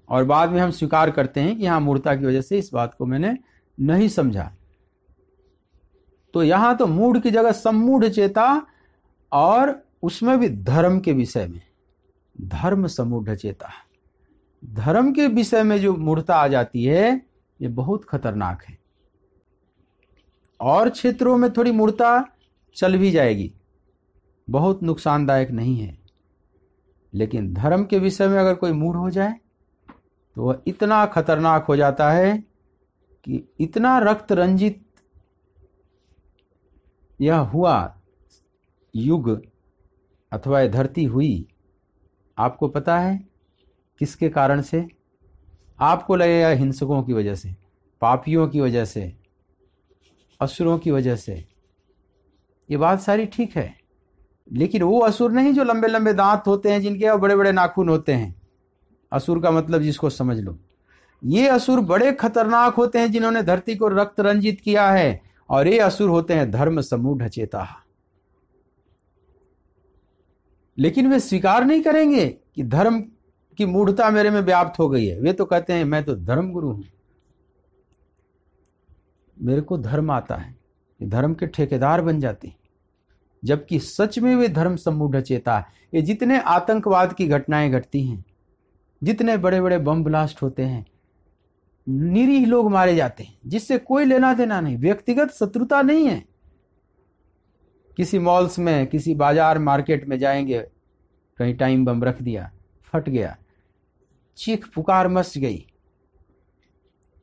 Speaker 1: और बाद में हम स्वीकार करते हैं कि यहाँ मूढ़ता की वजह से इस बात को मैंने नहीं समझा। तो यहाँ तो मूढ़ की जगह सम्मूढ़ चेता, और उसमें भी धर्म के विषय में, धर्म सम्मूढ़ चेता। धर्म के विषय में जो मूढ़ता आ जाती है ये बहुत खतरनाक है। और क्षेत्रों में थोड़ी मूढ़ता चल भी जाएगी, बहुत नुकसानदायक नहीं है, लेकिन धर्म के विषय में अगर कोई मूढ़ हो जाए तो वह इतना खतरनाक हो जाता है कि इतना रक्त रंजित यह हुआ युग अथवा यह धरती हुई, आपको पता है किसके कारण से? आपको लगेगा हिंसकों की वजह से, पापियों की वजह से, असुरों की वजह से। ये बात सारी ठीक है, लेकिन वो असुर नहीं जो लंबे लंबे दांत होते हैं, जिनके बड़े बड़े नाखून होते हैं। असुर का मतलब जिसको समझ लो, ये असुर बड़े खतरनाक होते हैं जिन्होंने धरती को रक्त रंजित किया है, और ये असुर होते हैं धर्म समूढ़ चेता। लेकिन वे स्वीकार नहीं करेंगे कि धर्म की मूढ़ता मेरे में व्याप्त हो गई है। वे तो कहते हैं मैं तो धर्म गुरु हूं, मेरे को धर्म आता है, धर्म के ठेकेदार बन जाते हैं। जबकि सच में वे धर्म सम्मूढ़ चेता। ये जितने आतंकवाद की घटनाएं घटती हैं, जितने बड़े बड़े बम ब्लास्ट होते हैं, निरीह लोग मारे जाते हैं जिससे कोई लेना देना नहीं, व्यक्तिगत शत्रुता नहीं है। किसी मॉल्स में, किसी बाजार मार्केट में जाएंगे, कहीं टाइम बम रख दिया, फट गया, चीख पुकार मच गई,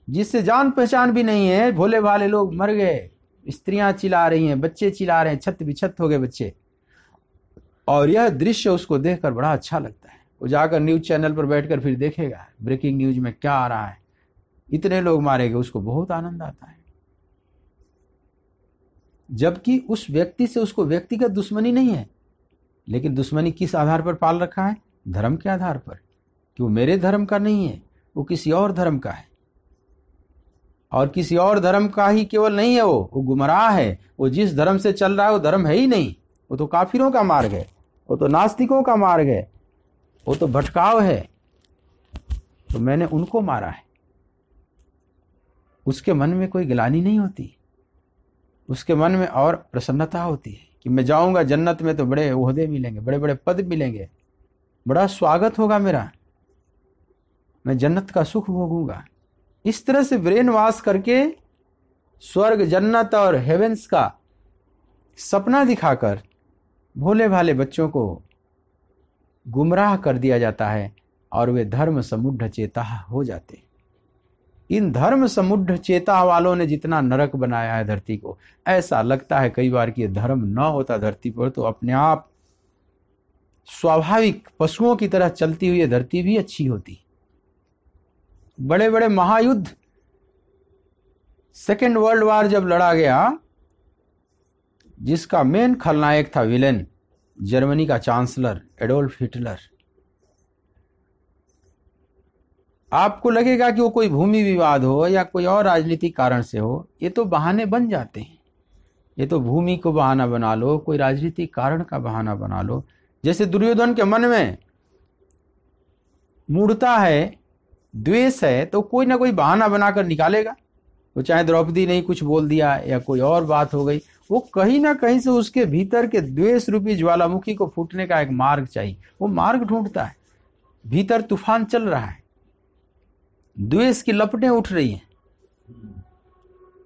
Speaker 1: जिससे जान पहचान भी नहीं है, भोले भाले लोग मर गए, स्त्रियां चिल्ला रही हैं, बच्चे चिल्ला रहे हैं, छत बिछत हो गए बच्चे। और यह दृश्य उसको देखकर बड़ा अच्छा लगता है। वो जाकर न्यूज चैनल पर बैठकर फिर देखेगा ब्रेकिंग न्यूज में क्या आ रहा है, इतने लोग मारे गए, उसको बहुत आनंद आता है। जबकि उस व्यक्ति से उसको व्यक्तिगत दुश्मनी नहीं है, लेकिन दुश्मनी किस आधार पर पाल रखा है? धर्म के आधार पर, कि वो मेरे धर्म का नहीं है, वो किसी और धर्म का है। और किसी और धर्म का ही केवल नहीं है, वो गुमराह है। वो जिस धर्म से चल रहा है वो धर्म है ही नहीं, वो तो काफिरों का मार्ग है, वो तो नास्तिकों का मार्ग है, वो तो भटकाव है। तो मैंने उनको मारा है। उसके मन में कोई गिलानी नहीं होती, उसके मन में और प्रसन्नता होती है कि मैं जाऊंगा जन्नत में तो बड़े ओहदे मिलेंगे, बड़े बड़े पद मिलेंगे, बड़ा स्वागत होगा मेरा, मैं जन्नत का सुख भोगूंगा। इस तरह से ब्रेन वॉश करके स्वर्ग, जन्नत और हेवेंस का सपना दिखाकर भोले भाले बच्चों को गुमराह कर दिया जाता है और वे धर्म समुढ़ चेता हो जाते। इन धर्म समुढ़ चेता वालों ने जितना नरक बनाया है धरती को, ऐसा लगता है कई बार कि ये धर्म न होता धरती पर तो अपने आप स्वाभाविक पशुओं की तरह चलती हुई धरती भी अच्छी होती। बड़े बड़े महायुद्ध, सेकेंड वर्ल्ड वॉर जब लड़ा गया, जिसका मेन खलनायक था विलेन, जर्मनी का चांसलर एडोल्फ हिटलर, आपको लगेगा कि वो कोई भूमि विवाद हो या कोई और राजनीतिक कारण से हो, ये तो बहाने बन जाते हैं। ये तो भूमि को बहाना बना लो, कोई राजनीतिक कारण का बहाना बना लो। जैसे दुर्योधन के मन में मूढ़ता है, द्वेष है, तो कोई ना कोई बहाना बनाकर निकालेगा। वो चाहे द्रौपदी ने कुछ बोल दिया या कोई और बात हो गई, वो कहीं ना कहीं से उसके भीतर के द्वेष रूपी ज्वालामुखी को फूटने का एक मार्ग चाहिए। वो मार्ग ढूंढता है। भीतर तूफान चल रहा है, द्वेष की लपटें उठ रही हैं,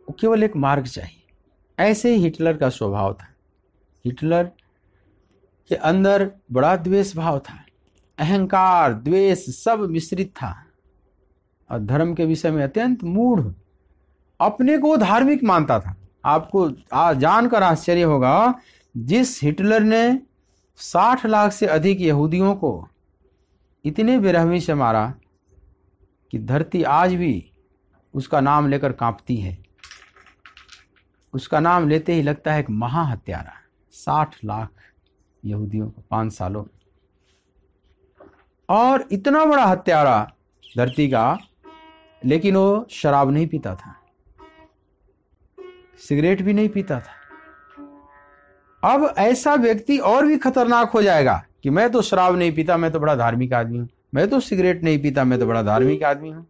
Speaker 1: वो केवल एक मार्ग चाहिए। ऐसे ही हिटलर का स्वभाव था। हिटलर के अंदर बड़ा द्वेष भाव था, अहंकार, द्वेष सब मिश्रित था और धर्म के विषय में अत्यंत मूढ़, अपने को धार्मिक मानता था। आपको जानकर आश्चर्य होगा, जिस हिटलर ने 60 लाख से अधिक यहूदियों को इतने बेरहमी से मारा कि धरती आज भी उसका नाम लेकर कांपती है। उसका नाम लेते ही लगता है एक महाहत्यारा। 60 लाख यहूदियों को 5 सालों में, और इतना बड़ा हत्यारा धरती का, लेकिन वो शराब नहीं पीता था, सिगरेट भी नहीं पीता था। अब ऐसा व्यक्ति और भी खतरनाक हो जाएगा कि मैं तो शराब नहीं पीता, मैं तो बड़ा धार्मिक आदमी हूं, मैं तो सिगरेट नहीं पीता, मैं तो बड़ा धार्मिक आदमी हूं।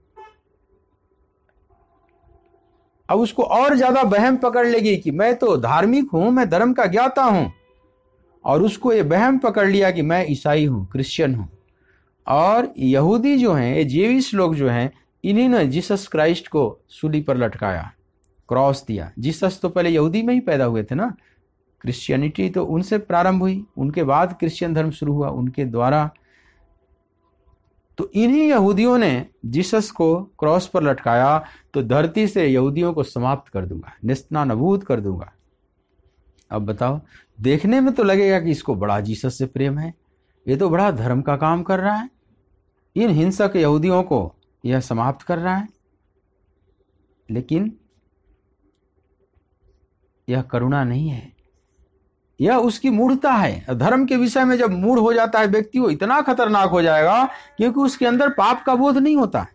Speaker 1: अब उसको और ज्यादा वहम पकड़ लेगी कि मैं तो धार्मिक हूं, मैं धर्म का ज्ञाता हूं, और उसको ये वहम पकड़ लिया कि मैं ईसाई हूं, क्रिश्चियन हूं। और यहूदी जो हैं, ये जेविश लोग जो हैं, इन्हीं ने जीसस क्राइस्ट को सूली पर लटकाया, क्रॉस दिया। जीसस तो पहले यहूदी में ही पैदा हुए थे ना, क्रिश्चियनिटी तो उनसे प्रारंभ हुई, उनके बाद क्रिश्चियन धर्म शुरू हुआ उनके द्वारा। तो इन्हीं यहूदियों ने जीसस को क्रॉस पर लटकाया, तो धरती से यहूदियों को समाप्त कर दूंगा, नेस्तनाबूद कर दूंगा। अब बताओ, देखने में तो लगेगा कि इसको बड़ा जीसस से प्रेम है, ये तो बड़ा धर्म का काम कर रहा है, इन हिंसक यहूदियों को यह समाप्त कर रहा है। लेकिन यह करुणा नहीं है, यह उसकी मूढ़ता है। धर्म के विषय में जब मूढ़ हो जाता है व्यक्ति, वो इतना खतरनाक हो जाएगा क्योंकि उसके अंदर पाप का बोध नहीं होता।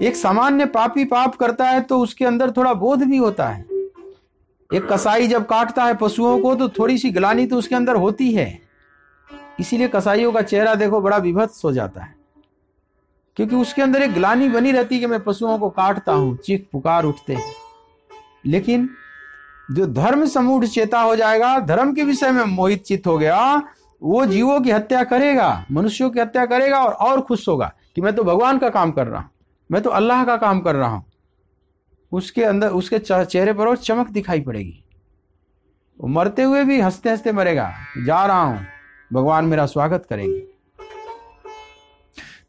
Speaker 1: एक सामान्य पापी पाप करता है तो उसके अंदर थोड़ा बोध भी होता है। एक कसाई जब काटता है पशुओं को तो थोड़ी सी ग्लानि तो उसके अंदर होती है। इसीलिए कसाईयों का चेहरा देखो बड़ा विभत्स हो जाता है, क्योंकि उसके अंदर एक ग्लानि बनी रहती है कि मैं पशुओं को काटता हूं, चीख पुकार उठते हैं। लेकिन जो धर्म समूढ़ चेता हो जाएगा, धर्म के विषय में मोहित चित्त हो गया, वो जीवों की हत्या करेगा, मनुष्यों की हत्या करेगा और खुश होगा कि मैं तो भगवान का काम कर रहा हूं, मैं तो अल्लाह का काम कर रहा हूं। उसके अंदर, उसके चेहरे पर और चमक दिखाई पड़ेगी। वो मरते हुए भी हंसते हंसते मरेगा, जा रहा हूं, भगवान मेरा स्वागत करेंगे।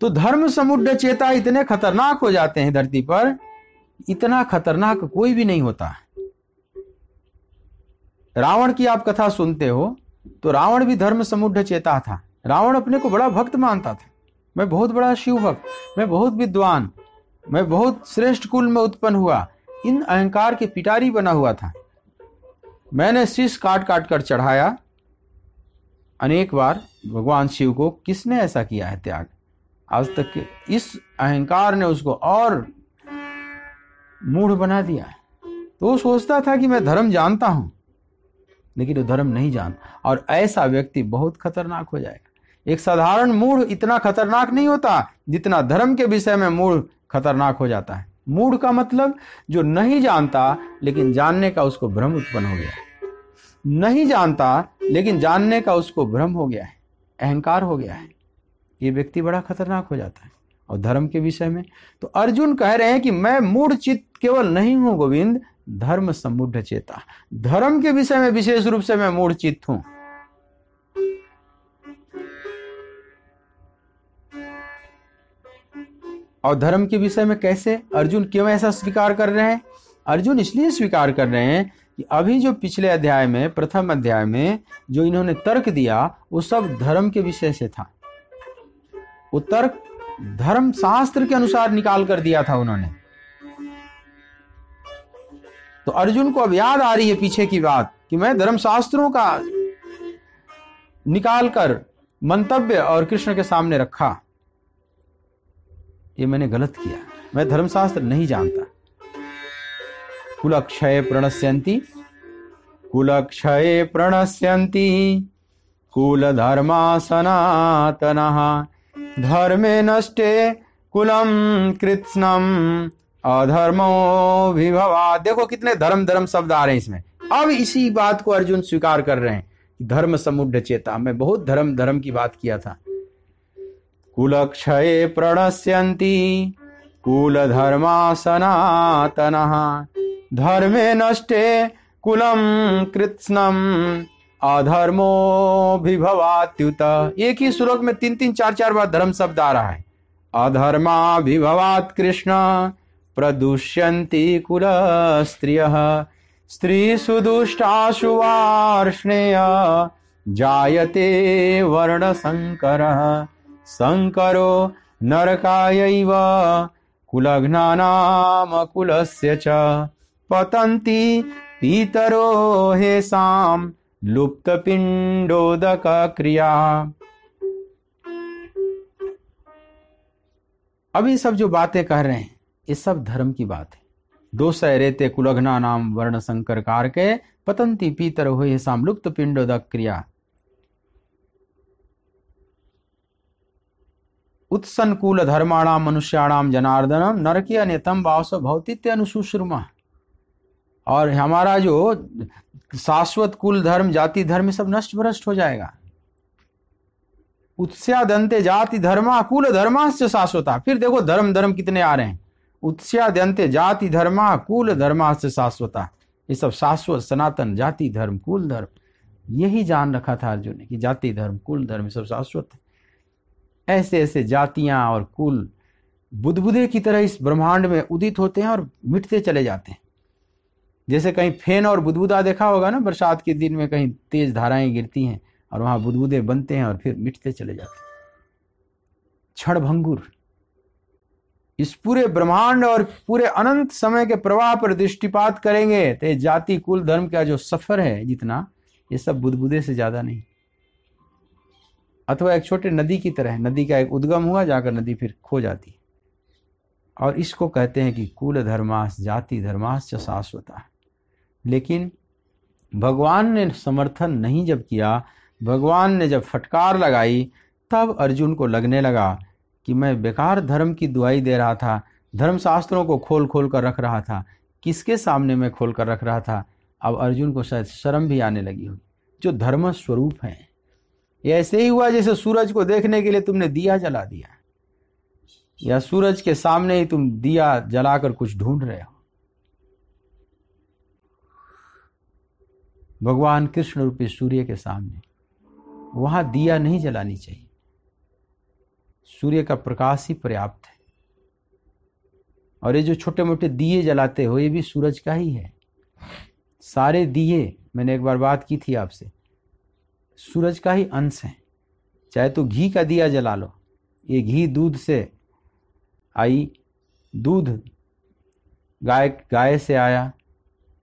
Speaker 1: तो धर्म समुढ़ चेता इतने खतरनाक हो जाते हैं धरती पर, इतना खतरनाक कोई भी नहीं होता। रावण की आप कथा सुनते हो तो रावण भी धर्म समुढ़ चेता था। रावण अपने को बड़ा भक्त मानता था, मैं बहुत बड़ा शिव भक्त, मैं बहुत विद्वान, मैं बहुत श्रेष्ठ कुल में उत्पन्न हुआ, इन अहंकार के पिटारी बना हुआ था। मैंने शीश काट काट कर चढ़ाया अनेक बार भगवान शिव को। किसने ऐसा किया है त्याग आज तक? इस अहंकार ने उसको और मूढ़ बना दिया। तो वो सोचता था कि मैं धर्म जानता हूं, लेकिन वो धर्म नहीं जानता, और ऐसा व्यक्ति बहुत खतरनाक हो जाएगा। एक साधारण मूढ़ इतना खतरनाक नहीं होता जितना धर्म के विषय में मूढ़ खतरनाक हो जाता है। मूढ़ का मतलब जो नहीं जानता लेकिन जानने का उसको भ्रम उत्पन्न हो गया है। नहीं जानता लेकिन जानने का उसको भ्रम हो गया है, अहंकार हो गया है। ये व्यक्ति बड़ा खतरनाक हो जाता है। और धर्म के विषय में तो अर्जुन कह रहे हैं कि मैं मूढ़ चित्त केवल नहीं हूं गोविंद, धर्म सम्मूढ़ चेता। धर्म के विषय में विशेष रूप से मैं मूढ़ चित्त हूं। और धर्म के विषय में कैसे? अर्जुन क्यों ऐसा स्वीकार कर रहे हैं? अर्जुन इसलिए स्वीकार कर रहे हैं कि अभी जो पिछले अध्याय में, प्रथम अध्याय में जो इन्होंने तर्क दिया वो सब धर्म के विषय से था। वो तर्क धर्म शास्त्र के अनुसार निकाल कर दिया था उन्होंने। तो अर्जुन को अब याद आ रही है पीछे की बात कि मैं धर्मशास्त्रों का निकाल कर मंतव्य और कृष्ण के सामने रखा, ये मैंने गलत किया, मैं धर्मशास्त्र नहीं जानता। कुलक्षये प्रणश्यन्ति कुलधर्मा सनातनः धर्मे नष्टे कुलम कृत्स्नम अधर्मो विभवा। देखो कितने धर्म धर्म शब्द आ रहे हैं इसमें। अब इसी बात को अर्जुन स्वीकार कर रहे हैं, धर्म समुद्र चेता। मैं बहुत धर्म धर्म की बात किया था। कुलक्षये प्रणश्यन्ति कुलधर्मा सनातनः धर्मे नष्टे कुलम कृत्स्नम अधर्मो विभवात्युत। एक ही श्लोक में 3-3 4-4 बार धर्म शब्द आ रहा है। अधर्मा विभवात् कृष्ण प्रदुष्यन्ति कुल स्त्रियः स्त्रीषु दुष्टाशु वार्ष्णेय जायते वर्ण संकरः संकरो नरकायैव कुलघ्नानाम कुलस्य च पतन्ति पीतरो हेषां लुप्त पिंडोदक क्रिया। अब ये सब जो बातें कह रहे हैं ये सब धर्म की बात है। दोष रेते कुलघ्ना नाम वर्ण संकर कार के पतंती पीतर हो हेषां लुप्त पिंडोदक क्रिया। उत्सन्नकूल धर्माणाम मनुष्याणाम जनार्दनम नरकीय नेतम वावस भौतित्य अनुशुश्रुमा। और हमारा जो शाश्वत कुल धर्म जाति धर्म सब नष्ट भ्रष्ट हो जाएगा। उत्स्यादंते जाति धर्मा कुल धर्माश्च शाश्वता। फिर देखो धर्म धर्म कितने आ रहे हैं। उत्स्यादंते जाति धर्मा कुल धर्माश्च शाश्वता। ये सब शाश्वत सनातन जाति धर्म कुल धर्म, यही जान रखा था अर्जुन ने कि जाति धर्म कुल धर्म सब शाश्वत है। ऐसे ऐसे जातियां और कुल बुदबुदे की तरह इस ब्रह्मांड में उदित होते हैं और मिटते चले जाते हैं। जैसे कहीं फेन और बुदबुदा देखा होगा ना, बरसात के दिन में कहीं तेज धाराएं गिरती हैं और वहां बुदबुदे बनते हैं और फिर मिटते चले जाते हैं। क्षण भंगुर इस पूरे ब्रह्मांड और पूरे अनंत समय के प्रवाह पर दृष्टिपात करेंगे तो जाति कुल धर्म का जो सफर है जितना, ये सब बुदबुदे से ज्यादा नहीं। अथवा एक छोटे नदी की तरह, नदी का एक उद्गम हुआ जाकर नदी फिर खो जाती है। और इसको कहते हैं कि कुल धर्मास जाति धर्मास च शाश्वता। लेकिन भगवान ने समर्थन नहीं जब किया, भगवान ने जब फटकार लगाई, तब अर्जुन को लगने लगा कि मैं बेकार धर्म की दुहाई दे रहा था, धर्मशास्त्रों को खोल खोल कर रख रहा था। किसके सामने मैं खोल कर रख रहा था? अब अर्जुन को शायद शर्म भी आने लगी होगी, जो धर्म स्वरूप है। ये ऐसे ही हुआ जैसे सूरज को देखने के लिए तुमने दिया जला दिया, या सूरज के सामने ही तुम दिया जलाकर कुछ ढूंढ रहे हो। भगवान कृष्ण रूपी सूर्य के सामने वहां दिया नहीं जलानी चाहिए। सूर्य का प्रकाश ही पर्याप्त है। और ये जो छोटे मोटे दिए जलाते हो ये भी सूरज का ही है। सारे दिए, मैंने एक बार बात की थी आपसे, सूरज का ही अंश है। चाहे तो घी का दिया जला लो, ये घी दूध से आई, दूध गाय से आया,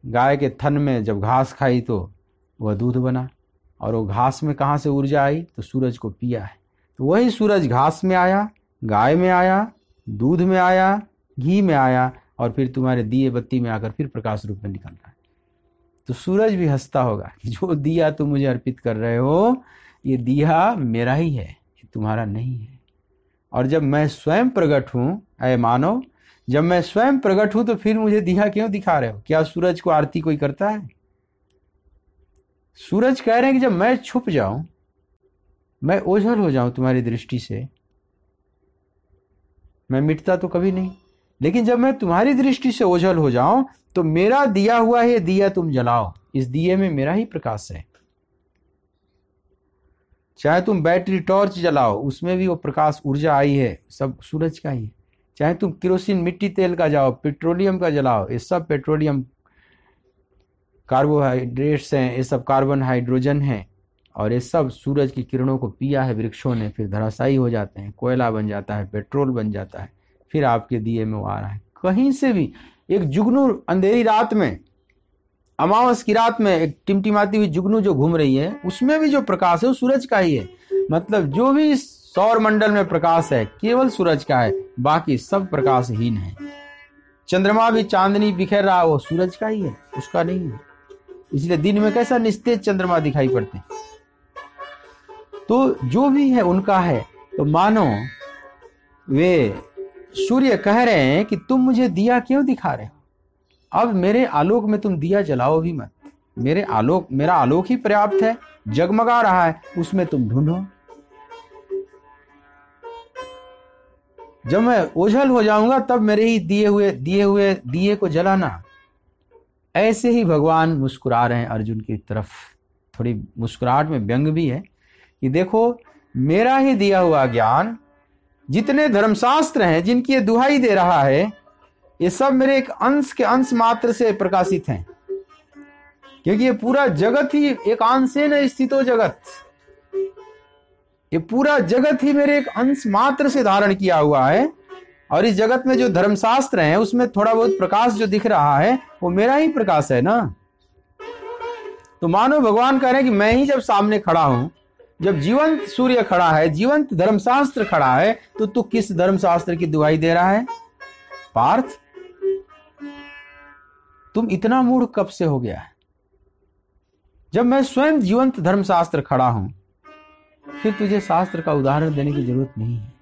Speaker 1: गाय के थन में जब घास खाई तो वह दूध बना, और वो घास में कहाँ से ऊर्जा आई? तो सूरज को पिया है। तो वही सूरज घास में आया, गाय में आया, दूध में आया, घी में आया, और फिर तुम्हारे दिए बत्ती में आकर फिर प्रकाश रूप में निकल रहा है। तो सूरज भी हंसता होगा कि जो दिया तुम मुझे अर्पित कर रहे हो, ये दिया मेरा ही है, ये तुम्हारा नहीं है। और जब मैं स्वयं प्रकट हूं, ऐ मानव, जब मैं स्वयं प्रकट हूं तो फिर मुझे दिया क्यों दिखा रहे हो? क्या सूरज को आरती कोई करता है? सूरज कह रहे हैं कि जब मैं छुप जाऊं, मैं ओझल हो जाऊं तुम्हारी दृष्टि से, मैं मिटता तो कभी नहीं, लेकिन जब मैं तुम्हारी दृष्टि से ओझल हो जाऊं तो मेरा दिया हुआ है दिया तुम जलाओ, इस दिए में मेरा ही प्रकाश है। चाहे तुम बैटरी टॉर्च जलाओ, उसमें भी वो प्रकाश ऊर्जा आई है, सब सूरज का ही है। चाहे तुम केरोसिन मिट्टी तेल का जाओ, पेट्रोलियम का जलाओ, ये सब पेट्रोलियम कार्बोहाइड्रेट्स हैं, ये सब कार्बन हाइड्रोजन है, और ये सब सूरज की किरणों को पिया है वृक्षों ने, फिर धराशायी हो जाते हैं, कोयला बन जाता है, पेट्रोल बन जाता है, फिर आपके दिए में वो आ रहा है। कहीं से भी एक जुगनू अंधेरी रात में, अमावस की रात में एक टिमटिमाती हुई जुगनू जो घूम रही है, उसमें भी जो प्रकाश है वो सूरज का ही है। मतलब जो भी इस सौर मंडल में प्रकाश है केवल सूरज का है, बाकी सब प्रकाशहीन है। चंद्रमा भी चांदनी बिखेर रहा, वो सूरज का ही है, उसका नहीं है। इसलिए दिन में कैसा निस्तेज चंद्रमा दिखाई पड़ते हैं। तो जो भी है उनका है। तो मानो वे सूर्य कह रहे हैं कि तुम मुझे दिया क्यों दिखा रहे हो, अब मेरे आलोक में तुम दिया जलाओ भी मत, मेरा आलोक ही पर्याप्त है, जगमगा रहा है, उसमें तुम ढूंढो। जब मैं ओझल हो जाऊंगा तब मेरे ही दिए हुए दिए को जलाना। ऐसे ही भगवान मुस्कुरा रहे हैं अर्जुन की तरफ। थोड़ी मुस्कुराहट में व्यंग भी है कि देखो मेरा ही दिया हुआ ज्ञान, जितने धर्मशास्त्र हैं जिनकी ये दुहाई दे रहा है, ये सब मेरे एक अंश के अंश मात्र से प्रकाशित हैं, क्योंकि ये पूरा जगत ही एक अंशेन स्थितो जगत, ये पूरा जगत ही मेरे एक अंश मात्र से धारण किया हुआ है। और इस जगत में जो धर्मशास्त्र हैं उसमें थोड़ा बहुत प्रकाश जो दिख रहा है वो मेरा ही प्रकाश है ना। तो मानो भगवान कह रहे हैं कि मैं ही जब सामने खड़ा हूं, जब जीवंत सूर्य खड़ा है, जीवंत धर्मशास्त्र खड़ा है, तो तू किस धर्मशास्त्र की दुहाई दे रहा है पार्थ? तुम इतना मूढ़ कब से हो गया है? जब मैं स्वयं जीवंत धर्मशास्त्र खड़ा हूं, फिर तुझे शास्त्र का उदाहरण देने की जरूरत नहीं है।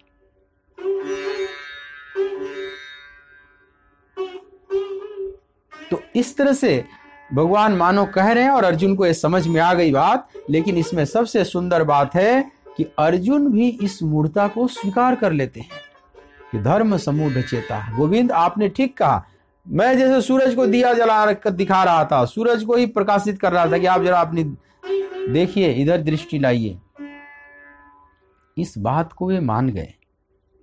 Speaker 1: तो इस तरह से भगवान मानो कह रहे हैं, और अर्जुन को ये समझ में आ गई बात। लेकिन इसमें सबसे सुंदर बात है कि अर्जुन भी इस मूढ़ता को स्वीकार कर लेते हैं कि धर्म समूढ़ चेता। गोविंद आपने ठीक कहा, मैं जैसे सूरज को दिया जला कर दिखा रहा था, सूरज को ही प्रकाशित कर रहा था कि आप जरा अपनी देखिए, इधर दृष्टि लाइए। इस बात को वे मान गए,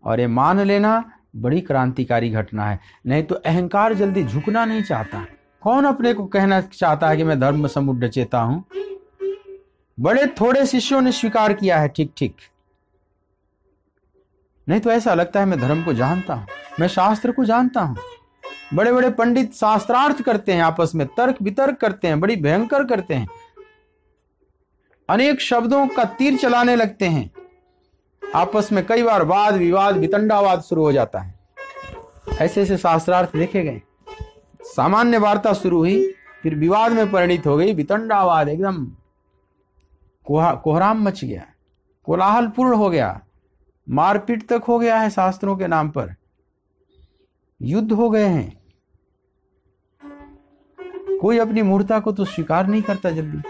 Speaker 1: और ये मान लेना बड़ी क्रांतिकारी घटना है। नहीं तो अहंकार जल्दी झुकना नहीं चाहता। कौन अपने को कहना चाहता है कि मैं धर्म समुद्र चेता हूं? बड़े थोड़े शिष्यों ने स्वीकार किया है, ठीक ठीक। नहीं तो ऐसा लगता है मैं धर्म को जानता हूं, मैं शास्त्र को जानता हूं। बड़े बड़े पंडित शास्त्रार्थ करते हैं, आपस में तर्क वितर्क करते हैं, बड़ी भयंकर करते हैं, अनेक शब्दों का तीर चलाने लगते हैं, आपस में कई बार वाद विवाद वितंडावाद शुरू हो जाता है। ऐसे ऐसे शास्त्रार्थ देखे गए। सामान्य वार्ता शुरू हुई, फिर विवाद में परिणित हो गई, वितंडावाद, एकदम कोहराम मच गया, कोलाहल पूर्ण हो गया, मारपीट तक हो गया है, शास्त्रों के नाम पर युद्ध हो गए हैं। कोई अपनी मूर्खता को तो स्वीकार नहीं करता जल्दी,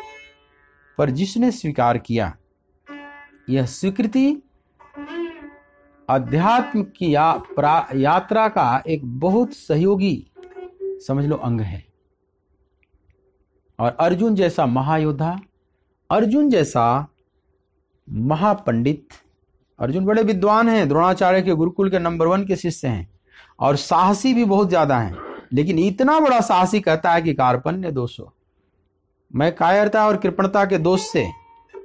Speaker 1: पर जिसने स्वीकार किया, यह स्वीकृति अध्यात्म की यात्रा का एक बहुत सहयोगी समझ लो अंग है। और अर्जुन जैसा महायोद्धा, अर्जुन जैसा महापंडित, अर्जुन बड़े विद्वान हैं, द्रोणाचार्य के गुरुकुल के नंबर 1 के शिष्य हैं, और साहसी भी बहुत ज्यादा हैं। लेकिन इतना बड़ा साहसी कहता है कि कार्पण्य दोष हो। मैं कायरता और कृपणता के दोष से,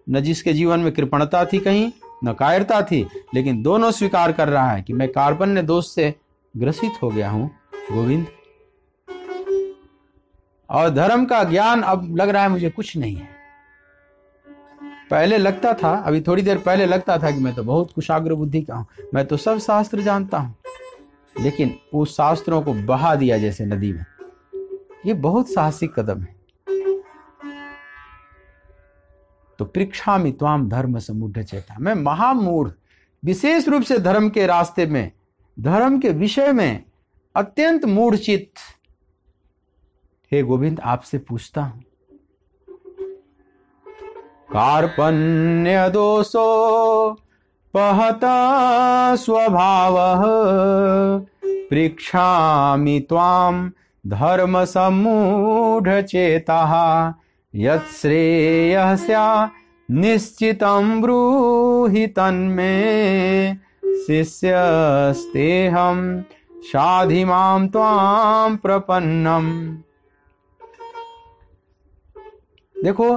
Speaker 1: न जिसके जीवन में कृपणता थी कहीं न कायरता थी, लेकिन दोनों स्वीकार कर रहा है कि मैं कार्पण्य दोष से ग्रसित हो गया हूं गोविंद, और धर्म का ज्ञान अब लग रहा है मुझे कुछ नहीं है। पहले लगता था, अभी थोड़ी देर पहले लगता था कि मैं तो बहुत कुशाग्र बुद्धि का हूं, मैं तो सब शास्त्र जानता हूं, लेकिन उस शास्त्रों को बहा दिया जैसे नदी में। ये बहुत साहसिक कदम है। तो पृक्षामि त्वाम धर्म समुढ़ चेता, मैं महामूढ़, विशेष रूप से धर्म के रास्ते में, धर्म के विषय में अत्यंत मूढ़ चित्त, हे गोविंद आपसे पूछता हूं। कार्पण्य दोषो पहता स्वभावः पृक्षामि त्वाम धर्म सम्मूढ़ चेताः यत्श्रेयः स्यात् निश्चितं ब्रूहि तन्मे शिष्यस्तेहं शाधि मां त्वां प्रपन्नम। देखो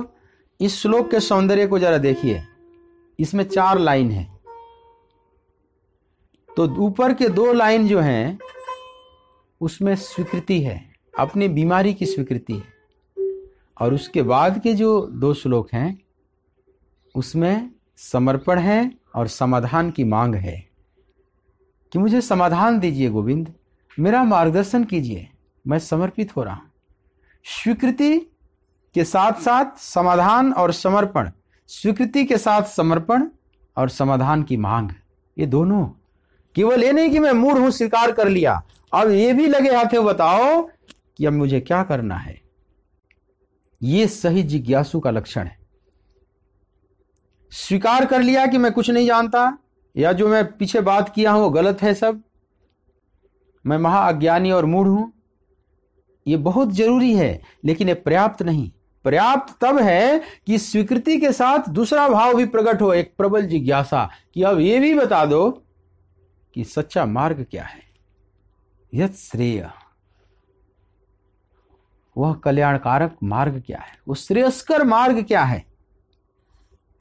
Speaker 1: इस श्लोक के सौंदर्य को जरा देखिए, इसमें 4 लाइन है, तो ऊपर के 2 लाइन जो हैं उसमें स्वीकृति है, अपनी बीमारी की स्वीकृति है, और उसके बाद के जो 2 श्लोक हैं उसमें समर्पण है और समाधान की मांग है कि मुझे समाधान दीजिए गोविंद, मेरा मार्गदर्शन कीजिए, मैं समर्पित हो रहा हूं। स्वीकृति के साथ साथ समाधान और समर्पण, स्वीकृति के साथ समर्पण और समाधान की मांग, ये दोनों। केवल ये नहीं कि मैं मूढ़ हूं, स्वीकार कर लिया, अब ये भी लगे हाथे बताओ कि अब मुझे क्या करना है। ये सही जिज्ञासु का लक्षण है। स्वीकार कर लिया कि मैं कुछ नहीं जानता, या जो मैं पीछे बात किया हूं वो गलत है, सब मैं महाअज्ञानी और मूढ़ हूं, ये बहुत जरूरी है, लेकिन ये पर्याप्त नहीं। पर्याप्त तब है कि स्वीकृति के साथ दूसरा भाव भी प्रकट हो, एक प्रबल जिज्ञासा कि अब ये भी बता दो कि सच्चा मार्ग क्या है, यत् श्रेय, वह कल्याणकारक मार्ग क्या है, वो श्रेयस्कर मार्ग क्या है,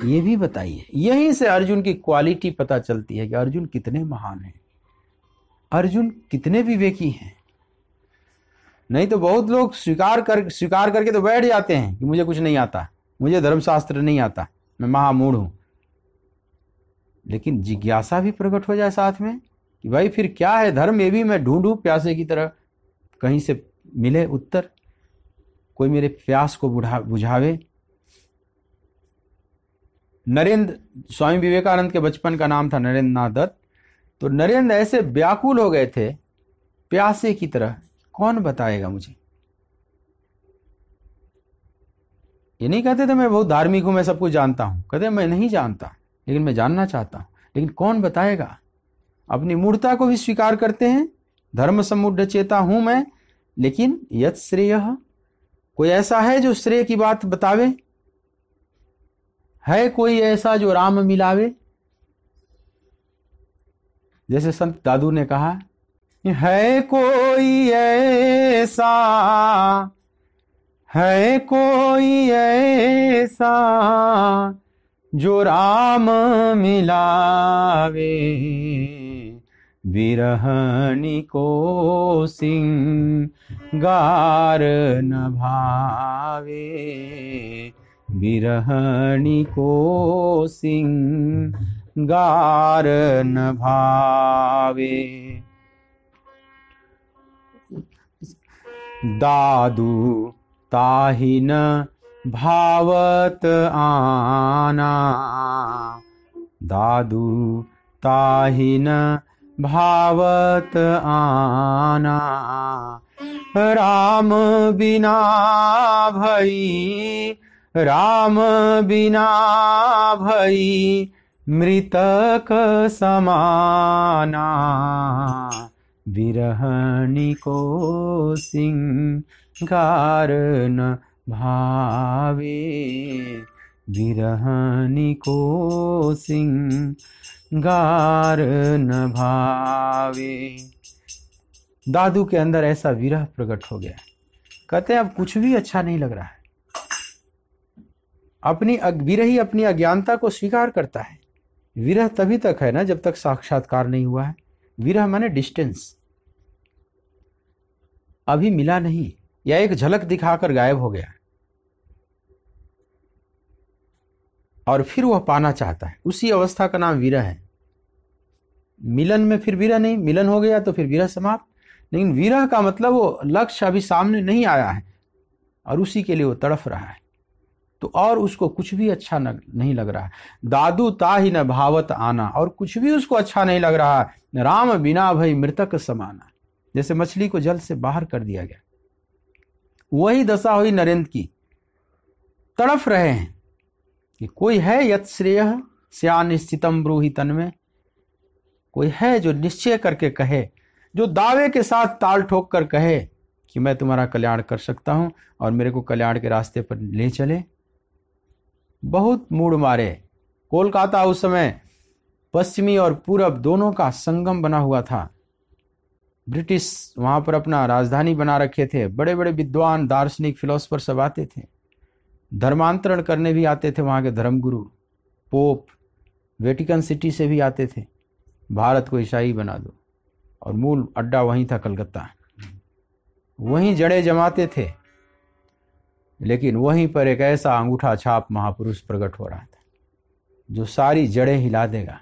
Speaker 1: ये भी बताइए। यहीं से अर्जुन की क्वालिटी पता चलती है कि अर्जुन कितने महान हैं, अर्जुन कितने विवेकी हैं। नहीं तो बहुत लोग स्वीकार करके तो बैठ जाते हैं कि मुझे कुछ नहीं आता, मुझे धर्मशास्त्र नहीं आता, मैं महामूढ़ हूं। लेकिन जिज्ञासा भी प्रकट हो जाए साथ में कि भाई फिर क्या है धर्म, ये भी मैं ढूंढूं प्यासे की तरह, कहीं से मिले उत्तर, कोई मेरे प्यास को बुझावे। नरेंद्र, स्वामी विवेकानंद के बचपन का नाम था नरेंद्र नाथ दत्त, तो नरेंद्र ऐसे व्याकुल हो गए थे प्यासे की तरह, कौन बताएगा मुझे। ये नहीं कहते थे मैं बहुत धार्मिक हूं, मैं सब कुछ जानता हूं, कहते मैं नहीं जानता लेकिन मैं जानना चाहता हूं, लेकिन कौन बताएगा। अपनी मूढ़ता को भी स्वीकार करते हैं, धर्म सम्मूढ़ चेता हूं मैं, लेकिन यत् श्रेयः, कोई ऐसा है जो श्रेय की बात बतावे, है कोई ऐसा जो राम मिलावे। जैसे संत दादू ने कहा, है कोई ऐसा, है कोई ऐसा जो राम मिलावे, बिरहनी को सिंगार न भावे, बिरहनी को सिंगार न भावे। दादू ताहि न भावत आना, दादू ताहि न भावत आना, राम बिना भई, राम बिना भई मृतक समाना, बिरहनी को सिंगार न भावे, बिरहनी को सिंगार न भावे। दादू के अंदर ऐसा विरह प्रकट हो गया, कहते हैं अब कुछ भी अच्छा नहीं लग रहा है। अपनी विरही अपनी अज्ञानता को स्वीकार करता है। विरह तभी तक है ना जब तक साक्षात्कार नहीं हुआ है। विरह माने डिस्टेंस, अभी मिला नहीं या एक झलक दिखाकर गायब हो गया और फिर वह पाना चाहता है, उसी अवस्था का नाम विरह है। मिलन में फिर विरह नहीं, मिलन हो गया तो फिर विरह समाप्त। लेकिन विरह का मतलब वो लक्ष्य अभी सामने नहीं आया है और उसी के लिए वो तड़फ रहा है, तो और उसको कुछ भी अच्छा नहीं लग रहा है। दादू ताहि न भावत आना, और कुछ भी उसको अच्छा नहीं लग रहा है। राम बिना भई मृतक समाना, जैसे मछली को जल से बाहर कर दिया गया, वही दशा हुई नरेंद्र की। तड़फ रहे हैं कि कोई है यत् श्रेयः स्या निश्चितम ब्रूहि तन्मे, कोई है जो निश्चय करके कहे, जो दावे के साथ ताल ठोक कर कहे कि मैं तुम्हारा कल्याण कर सकता हूं और मेरे को कल्याण के रास्ते पर ले चले। बहुत मूड मारे। कोलकाता उस समय पश्चिमी और पूरब दोनों का संगम बना हुआ था। ब्रिटिश वहां पर अपना राजधानी बना रखे थे। बड़े बड़े विद्वान, दार्शनिक, फिलोसफर सब आते थे। धर्मांतरण करने भी आते थे वहां के धर्मगुरु, पोप वेटिकन सिटी से भी आते थे, भारत को ईसाई बना दो। और मूल अड्डा वहीं था, कलकत्ता। वहीं जड़ें जमाते थे। लेकिन वहीं पर एक ऐसा अंगूठा छाप महापुरुष प्रकट हो रहा था जो सारी जड़ें हिला देगा।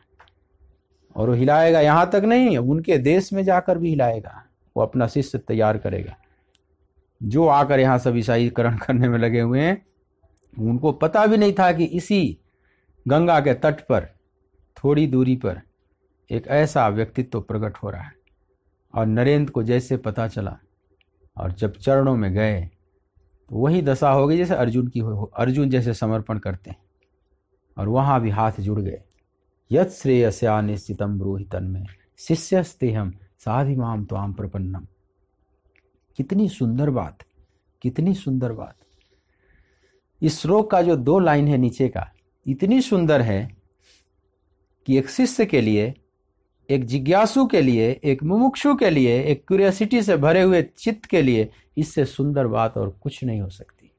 Speaker 1: और वो हिलाएगा, यहां तक नहीं, उनके देश में जाकर भी हिलाएगा। वो अपना शिष्य तैयार करेगा जो आकर यहां सब ईसाईकरण करने में लगे हुए हैं। उनको पता भी नहीं था कि इसी गंगा के तट पर थोड़ी दूरी पर एक ऐसा व्यक्तित्व प्रकट हो रहा है। और नरेंद्र को जैसे पता चला और जब चरणों में गए तो वही दशा हो गई जैसे अर्जुन की हो। अर्जुन जैसे समर्पण करते हैं और वहां भी हाथ जुड़ गए। यत् श्रेयस्या निश्चितम ब्रूहि तन्मे शिष्यस्तेहम साधिमाम त्वाम प्रपन्नम। कितनी सुंदर बात, कितनी सुंदर बात। इस श्लोक का जो 2 लाइन है नीचे का, इतनी सुंदर है कि एक शिष्य के लिए, एक जिज्ञासु के लिए, एक मुमुक्षु के लिए, एक क्यूरियोसिटी से भरे हुए चित्त के लिए इससे सुंदर बात और कुछ नहीं हो सकती।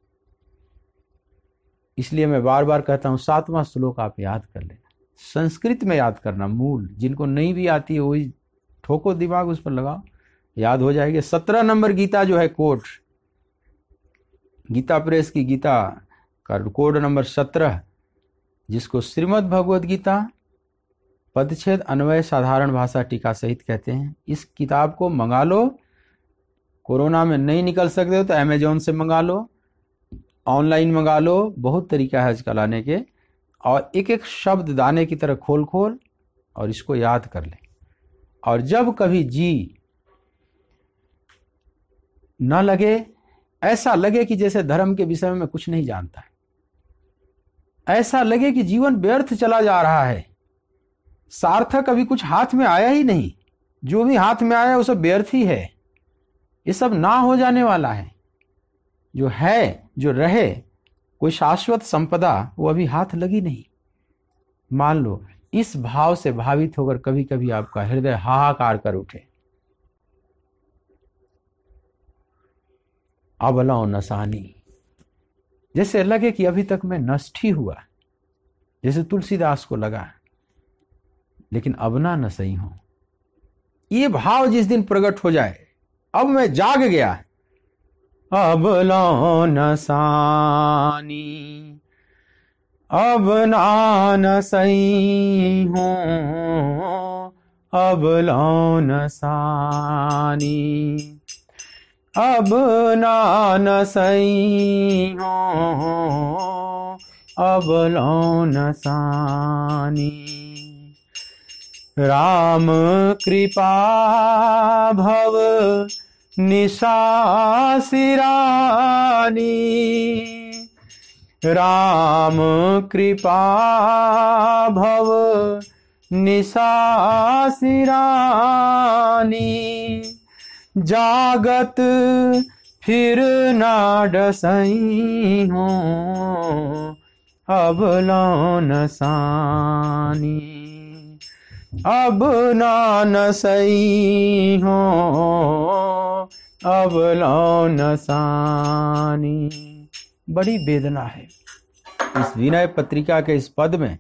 Speaker 1: इसलिए मैं बार बार कहता हूं 7वां श्लोक आप याद कर लेना, संस्कृत में याद करना। मूल जिनको नहीं भी आती है वही ठोको, दिमाग उस पर लगाओ, याद हो जाएगी। 17 नंबर गीता जो है कोड, गीता प्रेस की गीता का कोड नंबर 17, जिसको श्रीमद् भगवद गीता पदच्छेद अन्वय साधारण भाषा टीका सहित कहते हैं। इस किताब को मंगा लो। कोरोना में नहीं निकल सकते हो तो अमेजोन से मंगा लो, ऑनलाइन मंगा लो। बहुत तरीका है आजकल आने के। और एक एक शब्द दाने की तरह खोल खोल और इसको याद कर ले। और जब कभी जी न लगे, ऐसा लगे कि जैसे धर्म के विषय में कुछ नहीं जानता है, ऐसा लगे कि जीवन व्यर्थ चला जा रहा है, सार्थक अभी कुछ हाथ में आया ही नहीं, जो भी हाथ में आया वो सब व्यर्थ ही है, ये सब ना हो जाने वाला है, जो है जो रहे कोई शाश्वत संपदा वो अभी हाथ लगी नहीं, मान लो। इस भाव से भावित होकर कभी कभी आपका हृदय हाहाकार कर उठे। अबलाओ नसानी, जैसे लगे कि अभी तक मैं नष्ट ही हुआ, जैसे तुलसीदास को लगा, लेकिन अब ना न सही हूं। ये भाव जिस दिन प्रकट हो जाए, अब मैं जाग गया, अब लो नसानी, अब ना न सही हूं, अब लो नसानी, अब ना न सही हूं, अब लो नसानी। राम कृपा भव निशासिरानी, राम कृपा भव निशासिरानी। जागत फिर ना डसई हूँ, अब लो नसानी, अब ना न सही हो, अब लो नसानी। बड़ी वेदना है इस विनय पत्रिका के इस पद में।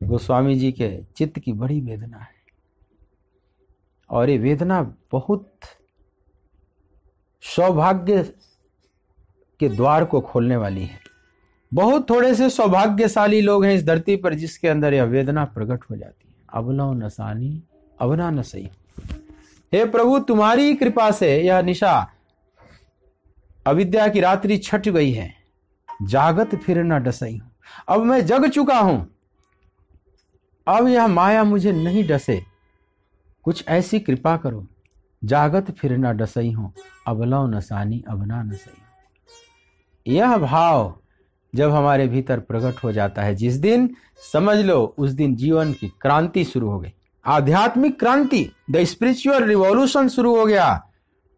Speaker 1: गोस्वामी जी के चित्त की बड़ी वेदना है और ये वेदना बहुत सौभाग्य के द्वार को खोलने वाली है। बहुत थोड़े से सौभाग्यशाली लोग हैं इस धरती पर जिसके अंदर यह वेदना प्रकट हो जाती है। अबलाओ नसानी, अबना न सही। हे प्रभु, तुम्हारी कृपा से यह निशा अविद्या की रात्रि छट गई है, जागत फिर न डसई हूं। अब मैं जग चुका हूं, अब यह माया मुझे नहीं डसे, कुछ ऐसी कृपा करो, जागत फिर न डसई हूं, अबलाओ नसानी, अबना न सही। यह भाव जब हमारे भीतर प्रकट हो जाता है, जिस दिन, समझ लो उस दिन जीवन की क्रांति शुरू हो गई, आध्यात्मिक क्रांति, द स्पिरिचुअल रिवॉल्यूशन शुरू हो गया।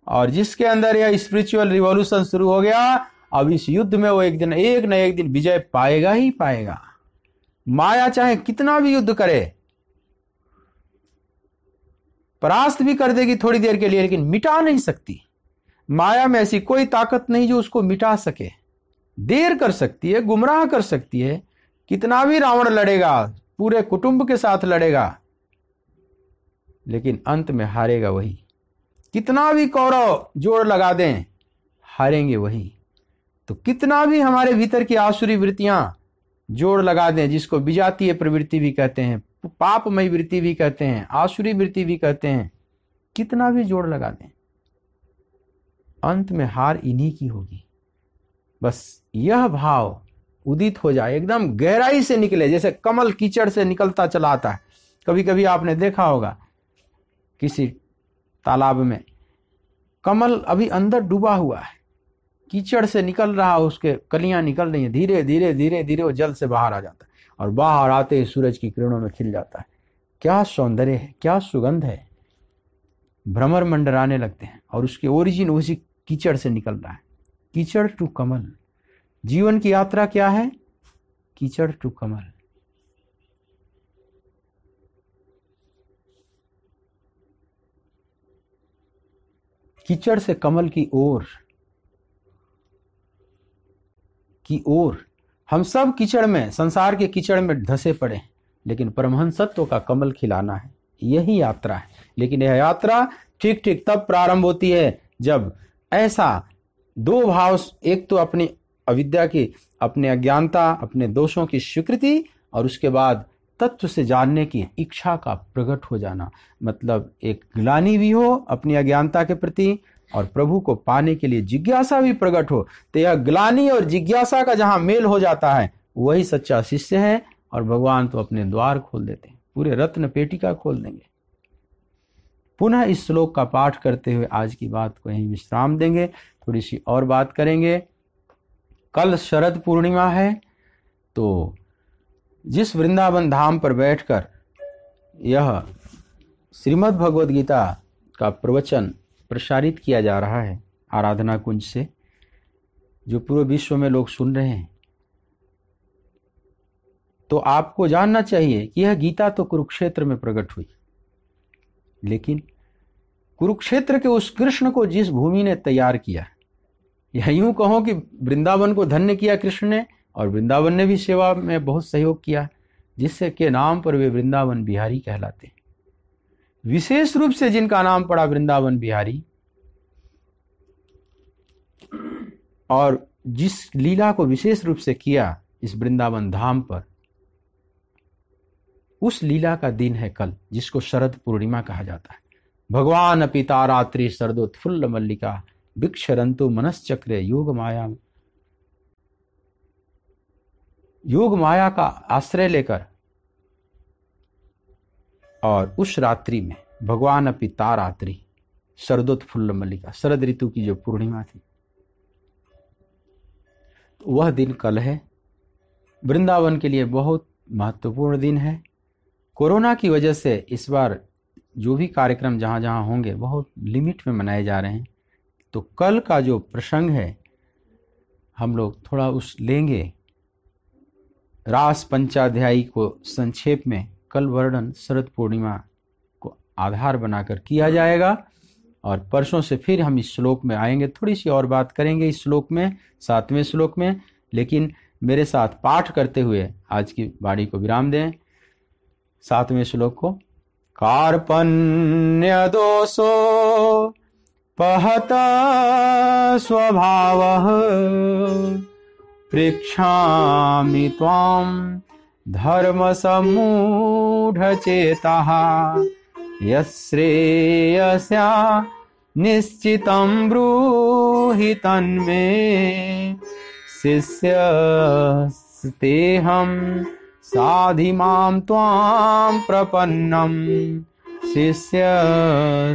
Speaker 1: और जिसके अंदर यह स्पिरिचुअल रिवॉल्यूशन शुरू हो गया, अब इस युद्ध में वो एक न एक दिन विजय पाएगा ही पाएगा। माया चाहे कितना भी युद्ध करे, परास्त भी कर देगी थोड़ी देर के लिए, लेकिन मिटा नहीं सकती। माया में ऐसी कोई ताकत नहीं जो उसको मिटा सके। देर कर सकती है, गुमराह कर सकती है, कितना भी रावण लड़ेगा, पूरे कुटुंब के साथ लड़ेगा, लेकिन अंत में हारेगा वही। कितना भी कौरव जोड़ लगा दें, हारेंगे वही। तो कितना भी हमारे भीतर की आसुरी वृत्तियां जोड़ लगा दें, जिसको विजातीय प्रवृत्ति भी कहते हैं, पापमय वृत्ति भी कहते हैं, आसुरी वृत्ति भी कहते हैं, कितना भी जोड़ लगा दें, अंत में हार इन्हीं की होगी। बस यह भाव उदित हो जाए, एकदम गहराई से निकले, जैसे कमल कीचड़ से निकलता चला आता है। कभी कभी आपने देखा होगा किसी तालाब में कमल अभी अंदर डूबा हुआ है, कीचड़ से निकल रहा, उसके कलियां निकल रही हैं, धीरे धीरे धीरे धीरे वो जल से बाहर आ जाता है, और बाहर आते ही सूरज की किरणों में खिल जाता है। क्या सौंदर्य है, क्या सुगंध है, भ्रमर मंडराने लगते हैं, और उसके ओरिजिन उसी कीचड़ से निकल रहा है। कीचड़ टू कमल, जीवन की यात्रा क्या है? कीचड़ टू कमल। कीचड़ से कमल की ओर हम सब कीचड़ में, संसार के कीचड़ में धसे पड़े, लेकिन परमहंसत्व का कमल खिलाना है, यही यात्रा है। लेकिन यह यात्रा ठीक ठीक तब प्रारंभ होती है जब ऐसा दो भाव, एक तो अपनी अविद्या की, अपने अज्ञानता, अपने दोषों की स्वीकृति, और उसके बाद तत्व से जानने की इच्छा का प्रकट हो जाना। मतलब एक ग्लानि भी हो अपनी अज्ञानता के प्रति, और प्रभु को पाने के लिए जिज्ञासा भी प्रकट हो। तो यह ग्लानि और जिज्ञासा का जहां मेल हो जाता है, वही सच्चा शिष्य है। और भगवान तो अपने द्वार खोल देते हैं, पूरे रत्न पेटिका खोल देंगे। पुनः इस श्लोक का पाठ करते हुए आज की बात को यहीं विश्राम देंगे, थोड़ी सी और बात करेंगे। कल शरद पूर्णिमा है, तो जिस वृंदावन धाम पर बैठकर यह श्रीमद् भगवद गीता का प्रवचन प्रसारित किया जा रहा है आराधना कुंज से, जो पूरे विश्व में लोग सुन रहे हैं, तो आपको जानना चाहिए कि यह गीता तो कुरुक्षेत्र में प्रकट हुई, लेकिन कुरुक्षेत्र के उस कृष्ण को जिस भूमि ने तैयार किया, यह यूं कहो कि वृंदावन को धन्य किया कृष्ण ने, और वृंदावन ने भी सेवा में बहुत सहयोग किया, जिससे के नाम पर वे वृंदावन बिहारी कहलाते हैं। विशेष रूप से जिनका नाम पड़ा वृंदावन बिहारी, और जिस लीला को विशेष रूप से किया इस वृंदावन धाम पर, उस लीला का दिन है कल, जिसको शरद पूर्णिमा कहा जाता है। भगवान पिता रात्रि शरदोत्फुल्ल मल्लिका भिक्षरंतु मनश्चक्रे योग माया का आश्रय लेकर, और उस रात्रि में भगवान पिता रात्रि शरदोत्फुल्ल मल्लिका, शरद ऋतु की जो पूर्णिमा थी, तो वह दिन कल है। वृंदावन के लिए बहुत महत्वपूर्ण दिन है। कोरोना की वजह से इस बार जो भी कार्यक्रम जहाँ जहाँ होंगे बहुत लिमिट में मनाए जा रहे हैं, तो कल का जो प्रसंग है हम लोग थोड़ा उस लेंगे। रास पंचाध्यायी को संक्षेप में कल वर्णन शरद पूर्णिमा को आधार बनाकर किया जाएगा, और परसों से फिर हम इस श्लोक में आएंगे, थोड़ी सी और बात करेंगे इस श्लोक में, 7वें श्लोक में। लेकिन मेरे साथ पाठ करते हुए आज की वाणी को विराम दें। 7वें श्लोक को, कार्पण्य दोषो पहता स्वभावः पृच्छामि त्वां धर्म सम्मूढ़चेतः यश्रेयस्या निश्चितं ब्रूहि तन्मे शिष्यस्तेऽहं साधिमां त्वां प्रपन्नं शिष्यस्तेऽहं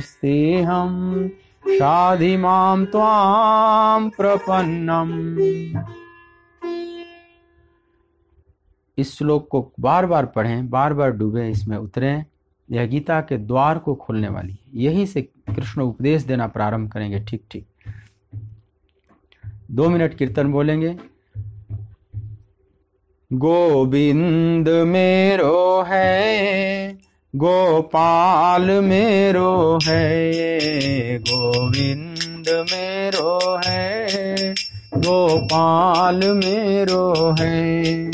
Speaker 1: साधिमां त्वां प्रपन्नम। इस श्लोक को बार बार पढ़ें, बार बार डूबें, इसमें उतरें, यह गीता के द्वार को खोलने वाली है। यहीं से कृष्ण उपदेश देना प्रारंभ करेंगे। ठीक ठीक 2 मिनट कीर्तन बोलेंगे। गोविंद मेरो है, गोपाल मेरो है, गोविंद मेरो है, गोपाल मेरो है।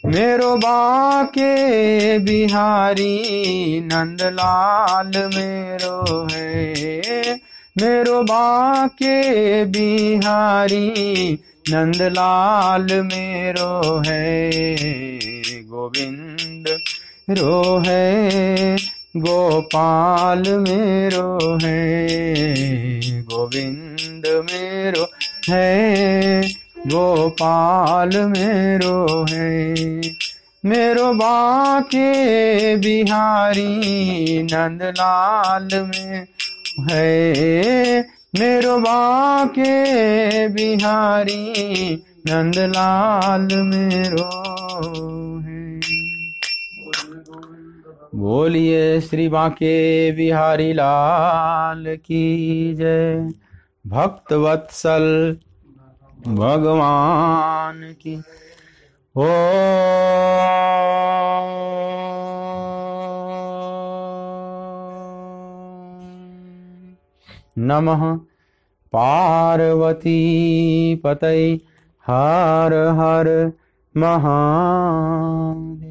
Speaker 1: मेरो बाके बिहारी नंदलाल मेरो है, मेरो बाके बिहारी नंदलाल मेरो है। गोविंद रो है, गोपाल मेरो है, गोविंद मेरो है, गोपाल मेरो है। मेरो बाके बिहारी नंदलाल में है, मेरो बाके बिहारी नंदलाल मेरो है। बोलिए श्री बाके बिहारी लाल की जय। भक्त वत्सल भगवान की। ओ नमः पार्वती पतये हर हर महादेव।